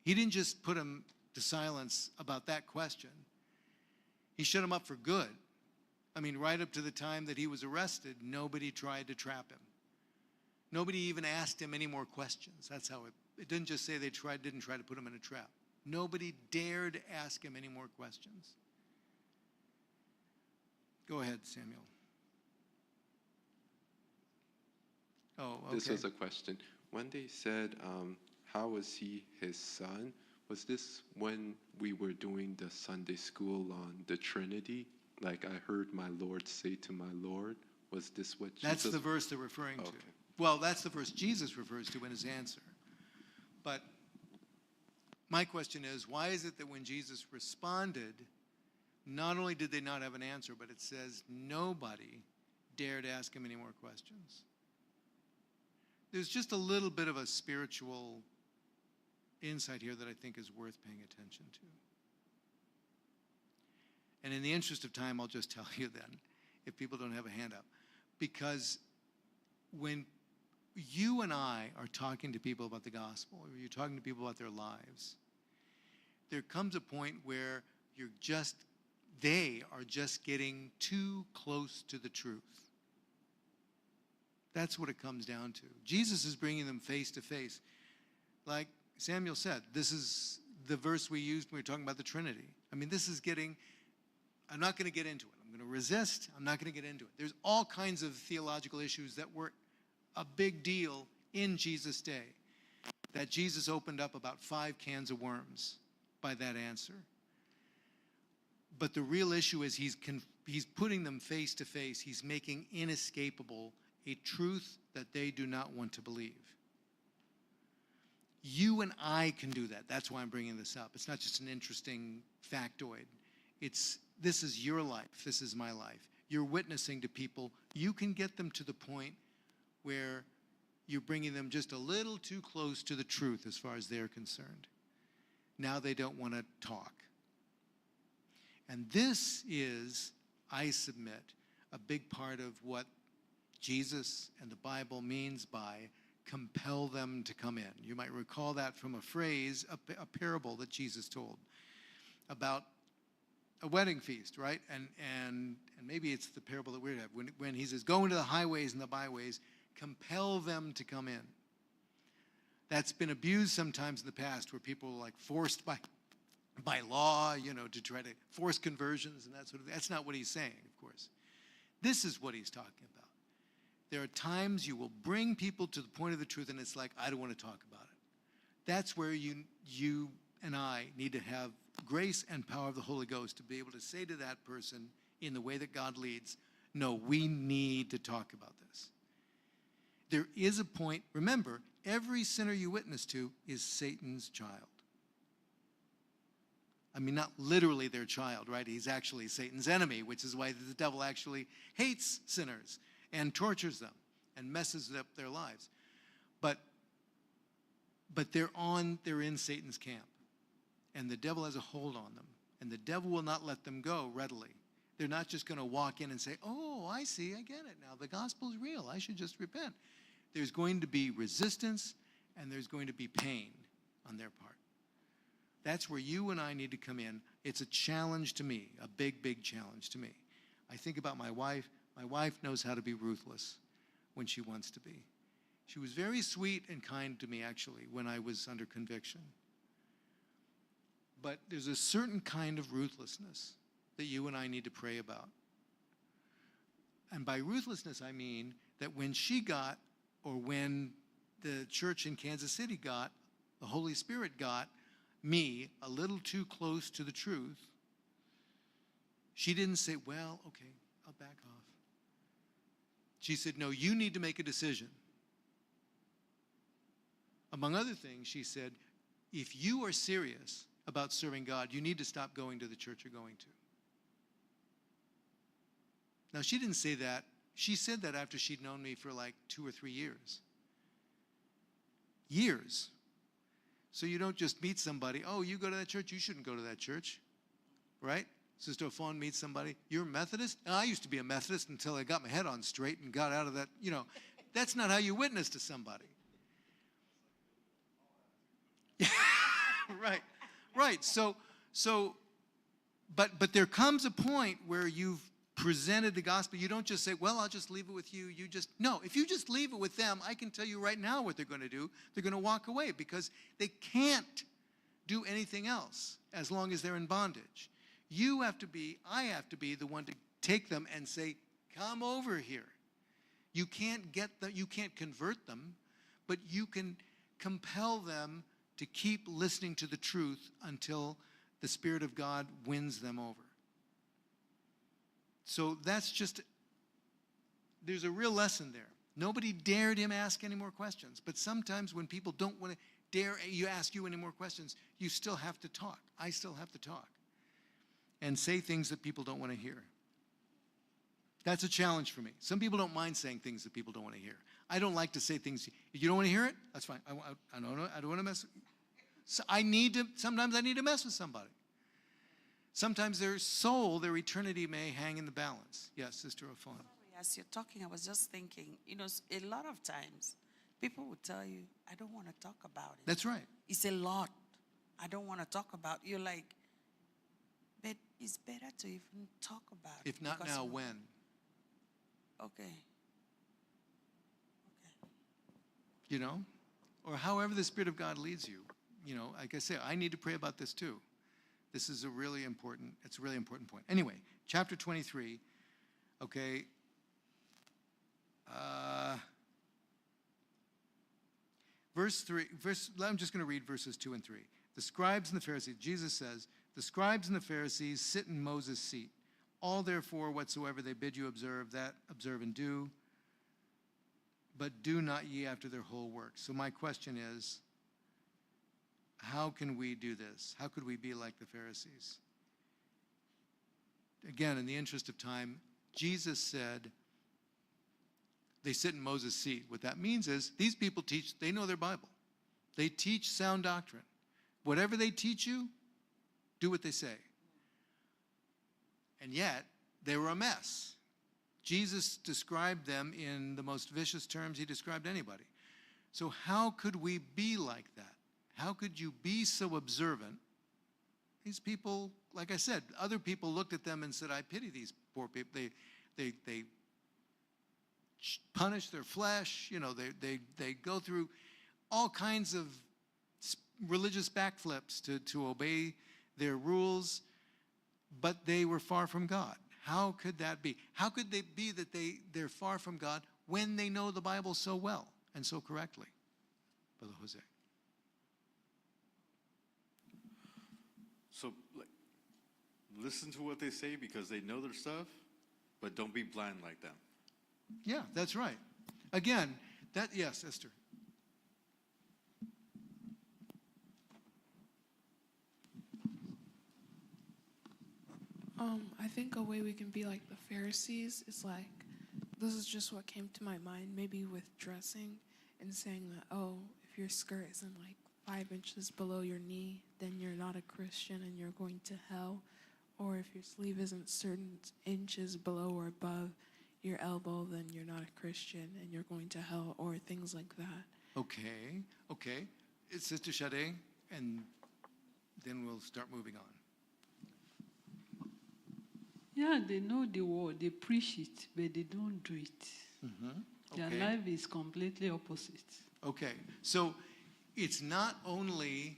He didn't just put him to silence about that question. He shut him up for good. I mean, right up to the time that he was arrested, nobody tried to trap him. Nobody even asked him any more questions. That's how it didn't just say they didn't try to put him in a trap. Nobody dared ask him any more questions. Go ahead, Samuel. Oh, okay. This was a question. When they said, how was he his son? Was this when we were doing the Sunday school on the Trinity? Like I heard my Lord say to my Lord? Was this what Jesus... That's the verse they're referring to. Okay. Well, that's the verse Jesus refers to in his answer. But my question is, why is it that when Jesus responded, not only did they not have an answer, but it says nobody dared ask him any more questions? There's just a little bit of a spiritual insight here that I think is worth paying attention to. And in the interest of time, I'll just tell you then, if people don't have a hand up. Because when you and I are talking to people about the gospel, or you're talking to people about their lives, there comes a point where they are just getting too close to the truth. That's what it comes down to. Jesus is bringing them face to face. Like Samuel said, this is the verse we used when we were talking about the Trinity. I mean, this is I'm not going to get into it. I'm going to resist. I'm not going to get into it. There's all kinds of theological issues that were a big deal in Jesus' day, that Jesus opened up about 5 cans of worms by that answer. But the real issue is he's putting them face to face. He's making inescapable a truth that they do not want to believe. You and I can do that. That's why I'm bringing this up. It's not just an interesting factoid. This is your life. This is my life. You're witnessing to people. You can get them to the point where you're bringing them just a little too close to the truth as far as they're concerned. Now they don't want to talk. And this is, I submit, a big part of what Jesus and the Bible means by compel them to come in. You might recall that from a phrase, a parable that Jesus told about a wedding feast, right? And maybe it's the parable that we have when he says, go into the highways and the byways, compel them to come in. That's been abused sometimes in the past, where people are like forced by law, to try to force conversions and that sort of thing. That's not what he's saying, of course. This is what he's talking about. There are times you will bring people to the point of the truth, and it's like, I don't want to talk about it. That's where you and I need to have grace and power of the Holy Ghost to be able to say to that person in the way that God leads, no, we need to talk about this. There is a point, remember, every sinner you witness to is Satan's child. I mean, not literally their child, right? He's actually Satan's enemy, which is why the devil actually hates sinners and tortures them and messes up their lives. But they're in Satan's camp, and the devil has a hold on them, and the devil will not let them go readily. They're not just going to walk in and say, oh, I see, I get it now. The gospel's real. I should just repent. There's going to be resistance, and there's going to be pain on their part. That's where you and I need to come in. It's a challenge to me, a big, big challenge to me. I think about my wife. My wife knows how to be ruthless when she wants to be. She was very sweet and kind to me, actually, when I was under conviction. But there's a certain kind of ruthlessness that you and I need to pray about. And by ruthlessness, I mean that when she got, or when the church in Kansas City got, the Holy Spirit got me a little too close to the truth, she didn't say, well, okay, I'll back off. She said, no, you need to make a decision. Among other things, she said, if you are serious about serving God, you need to stop going to the church you're going to. Now, she didn't say that. She said that after she'd known me for like 2 or 3 years. Years. So you don't just meet somebody, oh, you go to that church, you shouldn't go to that church, right? Sister Fawn meets somebody, you're a Methodist? I used to be a Methodist until I got my head on straight and got out of that, That's not how you witness to somebody. Right. So, but there comes a point where you've presented the gospel. You don't just say, well, I'll just leave it with you. No, if you just leave it with them, I can tell you right now what they're going to do. They're going to walk away because they can't do anything else as long as they're in bondage. I have to be the one to take them and say, come over here. You can't you can't convert them, but you can compel them to keep listening to the truth until the Spirit of God wins them over. So there's a real lesson there. Nobody dared him ask any more questions, but sometimes when people don't want to dare you ask you any more questions, you still have to talk. I still have to talk and say things that people don't want to hear. That's a challenge for me. Some people don't mind saying things that people don't want to hear. I don't like to say things. If you don't want to hear it, that's fine. I don't want to mess. So sometimes I need to mess with somebody. Sometimes their soul, their eternity may hang in the balance. Yes, Sister Afon. As you're talking, I was just thinking, a lot of times people will tell you, I don't want to talk about it. That's right. It's a lot. I don't want to talk about it. You're like, but it's better to even talk about it. If not now, when? Okay. Or however the Spirit of God leads you. Like I say, I need to pray about this too. This is a really important point. Anyway, chapter 23, okay. Verse 3, I'm just going to read verses 2 and 3. The scribes and the Pharisees, Jesus says, The scribes and the Pharisees sit in Moses' seat. All therefore whatsoever they bid you observe, that observe and do, but do not ye after their whole works. So my question is, how can we do this? How could we be like the Pharisees? Again, in the interest of time, Jesus said, they sit in Moses' seat. What that means is these people teach, they know their Bible. They teach sound doctrine. Whatever they teach you, do what they say. And yet, they were a mess. Jesus described them in the most vicious terms he described anybody. So how could we be like that? How could you be so observant? These people, like I said, other people looked at them and said, I pity these poor people. They punish their flesh, they go through all kinds of religious backflips to obey their rules, but they were far from God. How could that be? How could they be that they're far from God when they know the Bible so well and so correctly? Brother Jose. So, listen to what they say because they know their stuff, but don't be blind like them. Yeah, that's right. Again, yes, Esther. I think a way we can be like the Pharisees is like, this is just what came to my mind, maybe with dressing and saying that, oh, if your skirt isn't like 5 inches below your knee, then you're not a Christian and you're going to hell. Or if your sleeve isn't certain inches below or above your elbow, then you're not a Christian and you're going to hell, or things like that. Okay. It's Sister Sade, and then we'll start moving on. Yeah, they know the word, they preach it, but they don't do it. Mm-hmm. Their life is completely opposite. Okay, so it's not only,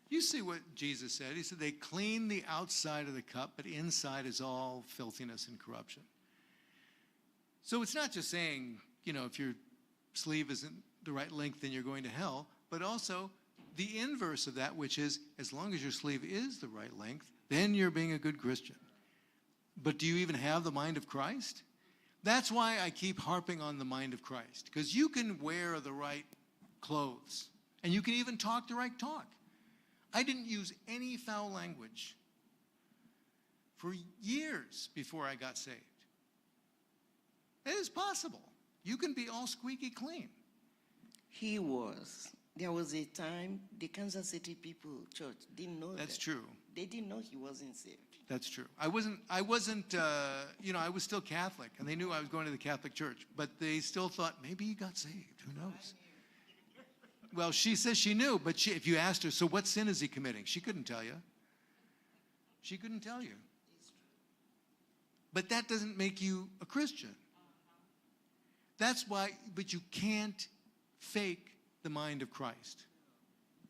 you see what Jesus said. He said they clean the outside of the cup, but inside is all filthiness and corruption. So it's not just saying, if your sleeve isn't the right length, then you're going to hell, but also the inverse of that, which is as long as your sleeve is the right length, then you're being a good Christian. But do you even have the mind of Christ? That's why I keep harping on the mind of Christ, because you can wear the right clothes, and you can even talk the right talk. I didn't use any foul language for years before I got saved. It is possible. You can be all squeaky clean. He was. There was a time the Kansas City people church didn't know That's that. true. They didn't know he wasn't saved. That's true. I wasn't, I was still Catholic, and they knew I was going to the Catholic Church, but they still thought, maybe he got saved. Who knows? Well, she says she knew, but if you asked her, so what sin is he committing? She couldn't tell you. She couldn't tell you. But that doesn't make you a Christian. That's why, but you can't fake the mind of Christ.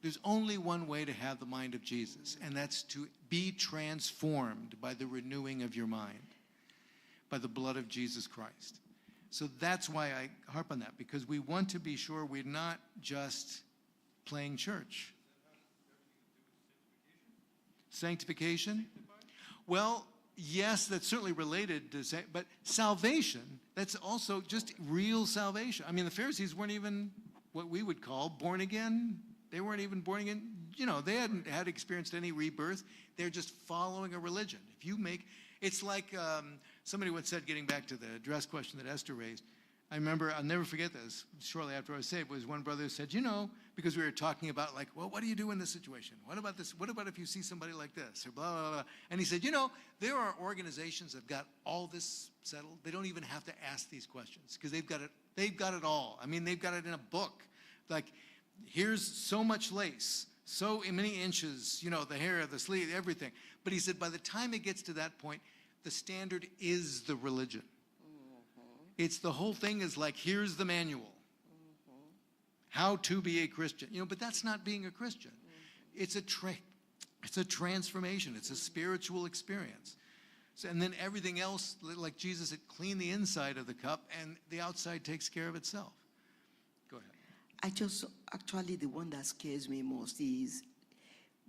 There's only one way to have the mind of Jesus, and that's to be transformed by the renewing of your mind, by the blood of Jesus Christ. So that's why I harp on that, because we want to be sure we're not just playing church. Sanctification? Well, yes, that's certainly related to, but salvation, that's also just real salvation. I mean, the Pharisees weren't even what we would call born again. They weren't even born again. They hadn't experienced any rebirth. They're just following a religion. If you make, it's like somebody once said, getting back to the dress question that Esther raised, I remember, I'll never forget this, shortly after I was saved, was one brother who said, because we were talking about what do you do in this situation? What about this? What about if you see somebody like this? Or blah, blah, blah. And he said, there are organizations that have got all this settled. They don't even have to ask these questions because they've got it all. I mean, they've got it in a book. Like, here's so much lace, so many inches, the hair, the sleeve, everything. But he said, by the time it gets to that point, the standard is the religion. It's the whole thing is like, here's the manual. How to be a Christian. But that's not being a Christian. It's a transformation. It's a spiritual experience. So, and then everything else, like Jesus said, clean the inside of the cup, and the outside takes care of itself. Go ahead. Actually, the one that scares me most is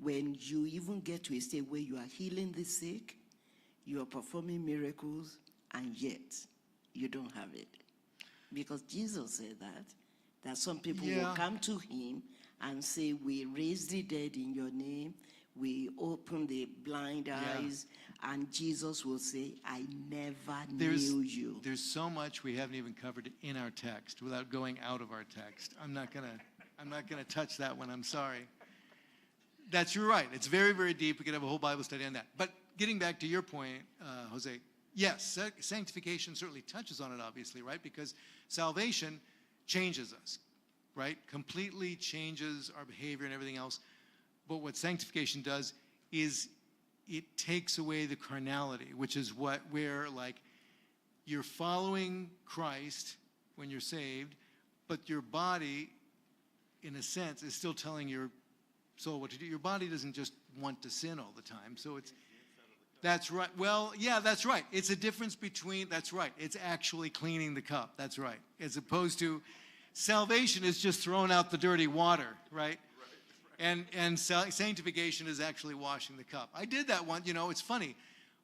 when you even get to a state where you are healing the sick, you are performing miracles, and yet you don't have it. Because Jesus said that some people will Yeah. come to him and say, we raise the dead in your name, we open the blind eyes, and Jesus will say, I never knew you. There's so much we haven't even covered in our text without going out of our text. I'm not gonna touch that one. I'm sorry. You're right. It's very, very deep. We could have a whole Bible study on that. But getting back to your point, Jose, yes, sanctification certainly touches on it, obviously, right? Because salvation changes us, right? Completely changes our behavior and everything else. But what sanctification does is it takes away the carnality, which is where like you're following Christ when you're saved, but your body, in a sense, is still telling your soul what to do. Your body doesn't just want to sin all the time. So that's right. Well, yeah, that's right. It's a difference between, that's right. It's actually cleaning the cup. That's right. As opposed to salvation is just throwing out the dirty water, right? And sanctification is actually washing the cup. I did that one. You know, it's funny.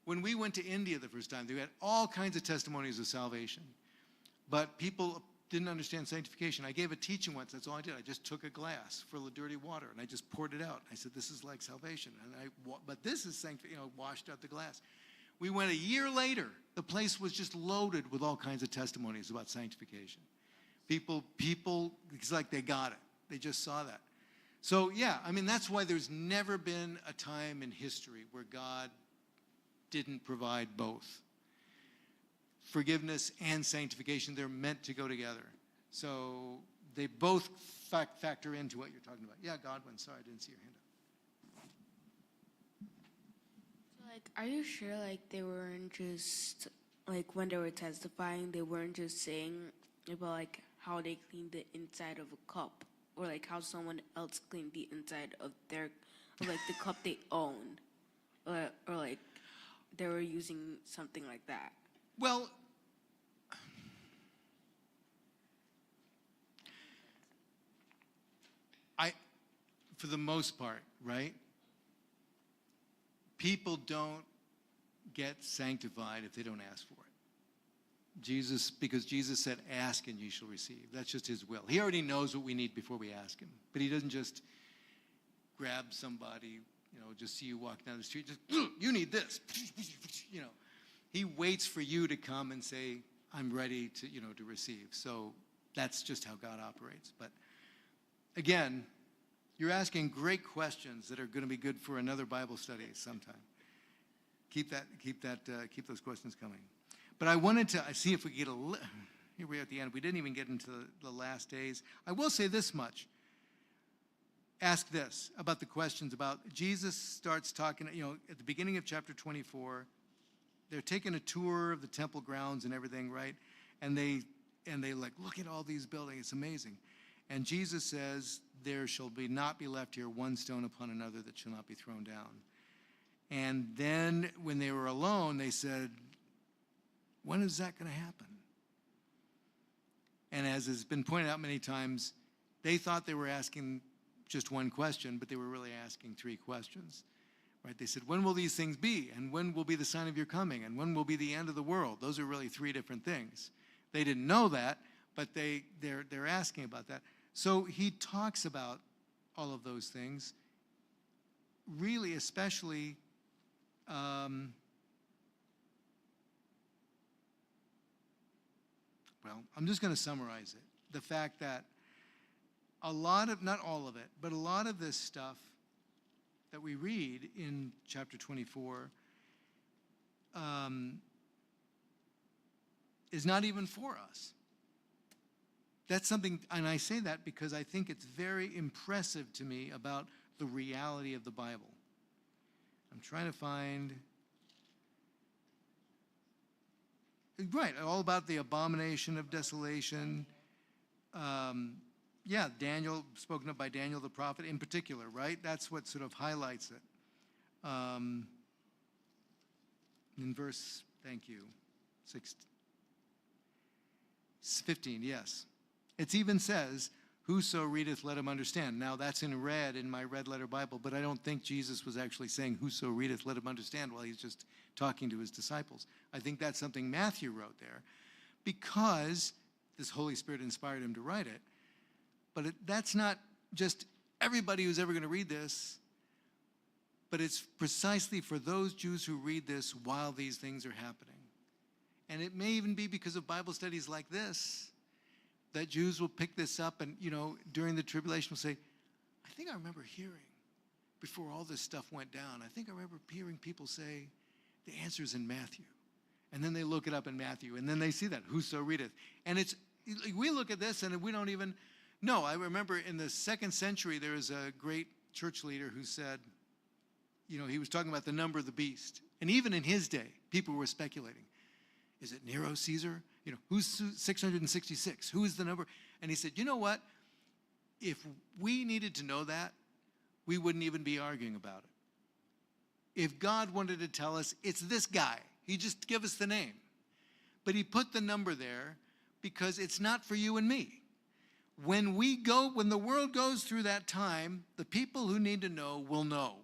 When we went to India the first time, they had all kinds of testimonies of salvation. But people didn't understand sanctification. I gave a teaching once. That's all I did. I just took a glass full of dirty water, and I just poured it out. I said, this is like salvation. But this is sanctification, washed out the glass. We went a year later. The place was just loaded with all kinds of testimonies about sanctification. People, it's like they got it. They just saw that. So, yeah, I mean, that's why there's never been a time in history where God didn't provide both. Forgiveness and sanctification, they're meant to go together. So they both factor into what you're talking about. Yeah, Godwin, sorry, I didn't see your hand up. So, like, are you sure, like, they weren't just, like, when they were testifying, they weren't just saying about, like, how they cleaned the inside of a cup, or, like, how someone else cleaned the inside of like, the cup they own, or like, they were using something like that? Well, for the most part, right? People don't get sanctified if they don't ask for it. Because Jesus said, ask and you shall receive. That's just his will. He already knows what we need before we ask him. But he doesn't just grab somebody, just see you walk down the street, just, you need this, He waits for you to come and say, I'm ready to, to receive. So that's just how God operates. But again, you're asking great questions that are going to be good for another Bible study sometime. Keep those questions coming. But I wanted to see if we could get here we are at the end. We didn't even get into the last days. I will say this much. Ask this about the questions about Jesus starts talking, at the beginning of chapter 24, they're taking a tour of the temple grounds and everything, right? And they like, look at all these buildings. It's amazing. And Jesus says, there shall not be left here one stone upon another that shall not be thrown down. And then when they were alone, they said, when is that going to happen? And as has been pointed out many times, they thought they were asking just one question, but they were really asking three questions. Right? They said, when will these things be? And when will be the sign of your coming? And when will be the end of the world? Those are really three different things. They didn't know that, but they're asking about that. So he talks about all of those things, really especially well, I'm just going to summarize it. The fact that a lot of, not all of it, but a lot of this stuff that we read in chapter 24 is not even for us. That's something, and I say that because I think it's very impressive to me about the reality of the Bible. I'm trying to find, right, all about the abomination of desolation. Yeah, Daniel, spoken of by Daniel the prophet in particular, right? That's what sort of highlights it. In verse, thank you, 15, yes. It even says, Whoso readeth, let him understand. Now that's in red in my red letter Bible, but I don't think Jesus was actually saying, whoso readeth, let him understand, while he's just talking to his disciples. I think that's something Matthew wrote there, because this Holy Spirit inspired him to write it. But that's not just everybody who's ever going to read this, but it's precisely for those Jews who read this while these things are happening. And it may even be because of Bible studies like this that Jews will pick this up and, during the tribulation will say, I think I remember hearing, before all this stuff went down, I think I remember hearing people say, the answer is in Matthew. And then they look it up in Matthew, and then they see that, whoso readeth. And we look at this and we don't even know. I remember in the 2nd century, there was a great church leader who said, he was talking about the number of the beast. And even in his day, people were speculating. Is it Nero Caesar? Who's 666? Who is the number? And he said, you know what? If we needed to know that, we wouldn't even be arguing about it. If God wanted to tell us, it's this guy, he'd just give us the name. But he put the number there because it's not for you and me. When the world goes through that time, the people who need to know will know.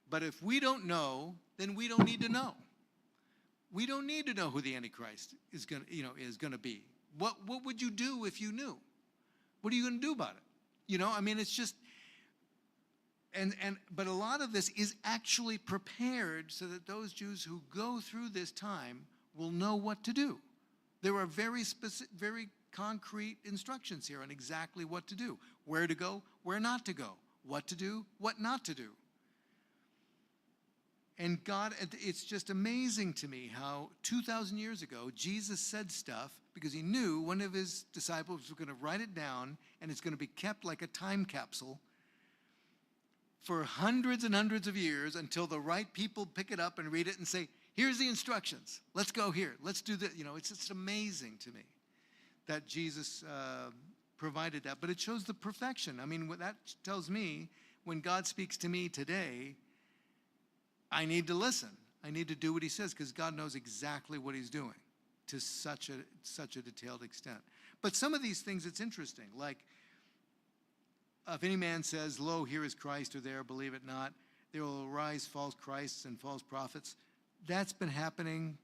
But if we don't know, then we don't need to know. We don't need to know who the Antichrist is going to be. What would you do if you knew? What are you going to do about it? It's just, but a lot of this is actually prepared so that those Jews who go through this time will know what to do. There are very specific, very concrete instructions here on exactly what to do, where to go, where not to go, what to do, what not to do. And God, it's just amazing to me how 2,000 years ago, Jesus said stuff because he knew one of his disciples was going to write it down, and it's going to be kept like a time capsule for hundreds and hundreds of years until the right people pick it up and read it and say, here's the instructions. Let's go here. Let's do that. It's just amazing to me that Jesus provided that. But it shows the perfection. What that tells me, when God speaks to me today, I need to listen. I need to do what he says, because God knows exactly what he's doing to such a detailed extent. But some of these things, it's interesting. Like, if any man says, lo, here is Christ, or there, believe it not, there will arise false Christs and false prophets. That's been happening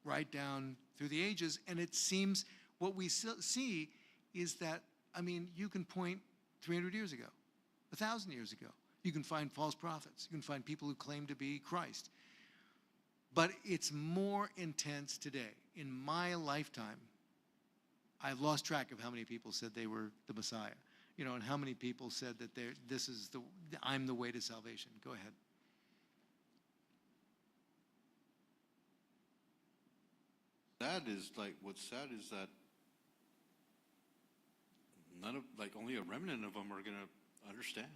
right down through the ages. And it seems what we see is that, you can point 300 years ago, 1,000 years ago. You can find false prophets. You can find people who claim to be Christ. But it's more intense today. In my lifetime, I've lost track of how many people said they were the Messiah. And how many people said that I'm the way to salvation. Go ahead. What's sad is that only a remnant of them are going to understand.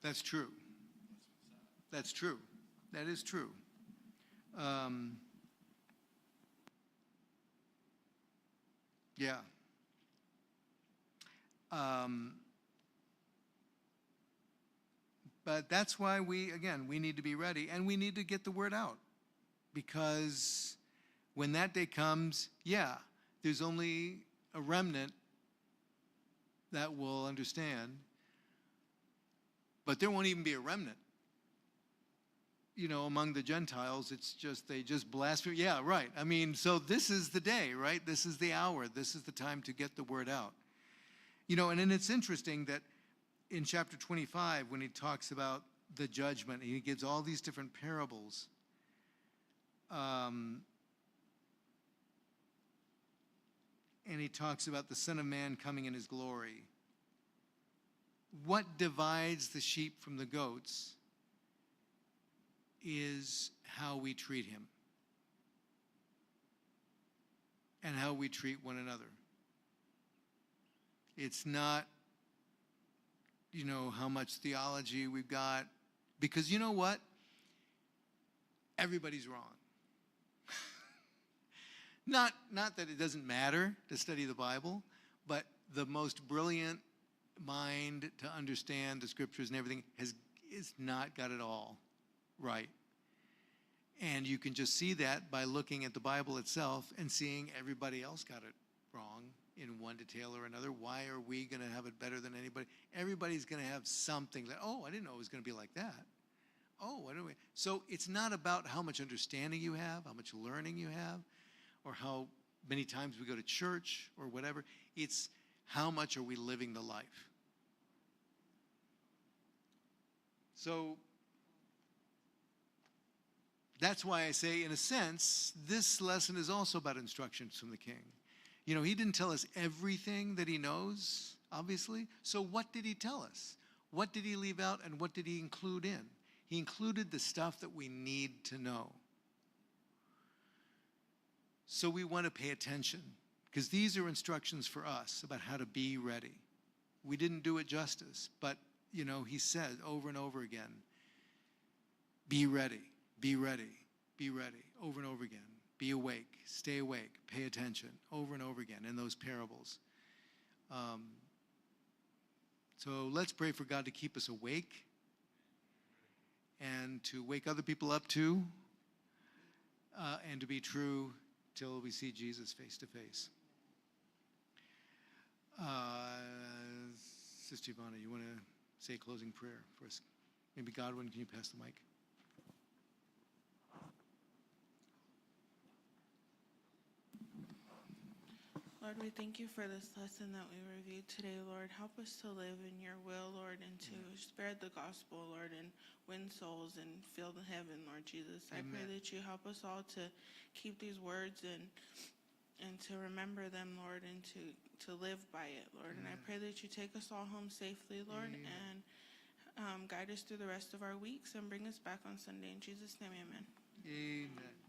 That's true. That's true. That is true. Yeah. But that's why we need to be ready, and we need to get the word out. Because when that day comes, there's only a remnant that will understand. But there won't even be a remnant. Among the Gentiles, it's just, they just blaspheme. Yeah, right. So this is the day, right? This is the hour. This is the time to get the word out. And then it's interesting that in chapter 25, when he talks about the judgment, he gives all these different parables. And he talks about the Son of Man coming in his glory. What divides the sheep from the goats is how we treat him and how we treat one another. It's not, how much theology we've got, because you know what? Everybody's wrong. Not that it doesn't matter to study the Bible, but the most brilliant mind to understand the scriptures and everything is not got it all right. And you can just see that by looking at the Bible itself and seeing everybody else got it wrong in one detail or another. Why are we going to have it better than anybody? Everybody's going to have something that, oh, I didn't know it was going to be like that. Oh, what do we? So it's not about how much understanding you have, how much learning you have, or how many times we go to church or whatever. It's how much are we living the life. So that's why I say, in a sense, this lesson is also about instructions from the king. You know, he didn't tell us everything that he knows, obviously. So what did he tell us? What did he leave out and what did he include in? He included the stuff that we need to know. So we want to pay attention, because these are instructions for us about how to be ready. We didn't do it justice, but, you know, he said over and over again, be ready, be ready, be ready, over and over again. Be awake, stay awake, pay attention, over and over again in those parables. So let's pray for God to keep us awake and to wake other people up too, and to be true till we see Jesus face to face. Sister Ivana, you want to say a closing prayer for us? Maybe Godwin, can you pass the mic? Lord, we thank you for this lesson that we reviewed today, Lord. Help us to live in your will, Lord, and to spread the gospel, Lord, and win souls and fill the heaven, Lord Jesus. Amen. I pray that you help us all to keep these words and to remember them, Lord, and to live by it, Lord. Amen. And I pray that you take us all home safely, Lord, amen. And guide us through the rest of our weeks and bring us back on Sunday. In Jesus' name, amen. Amen.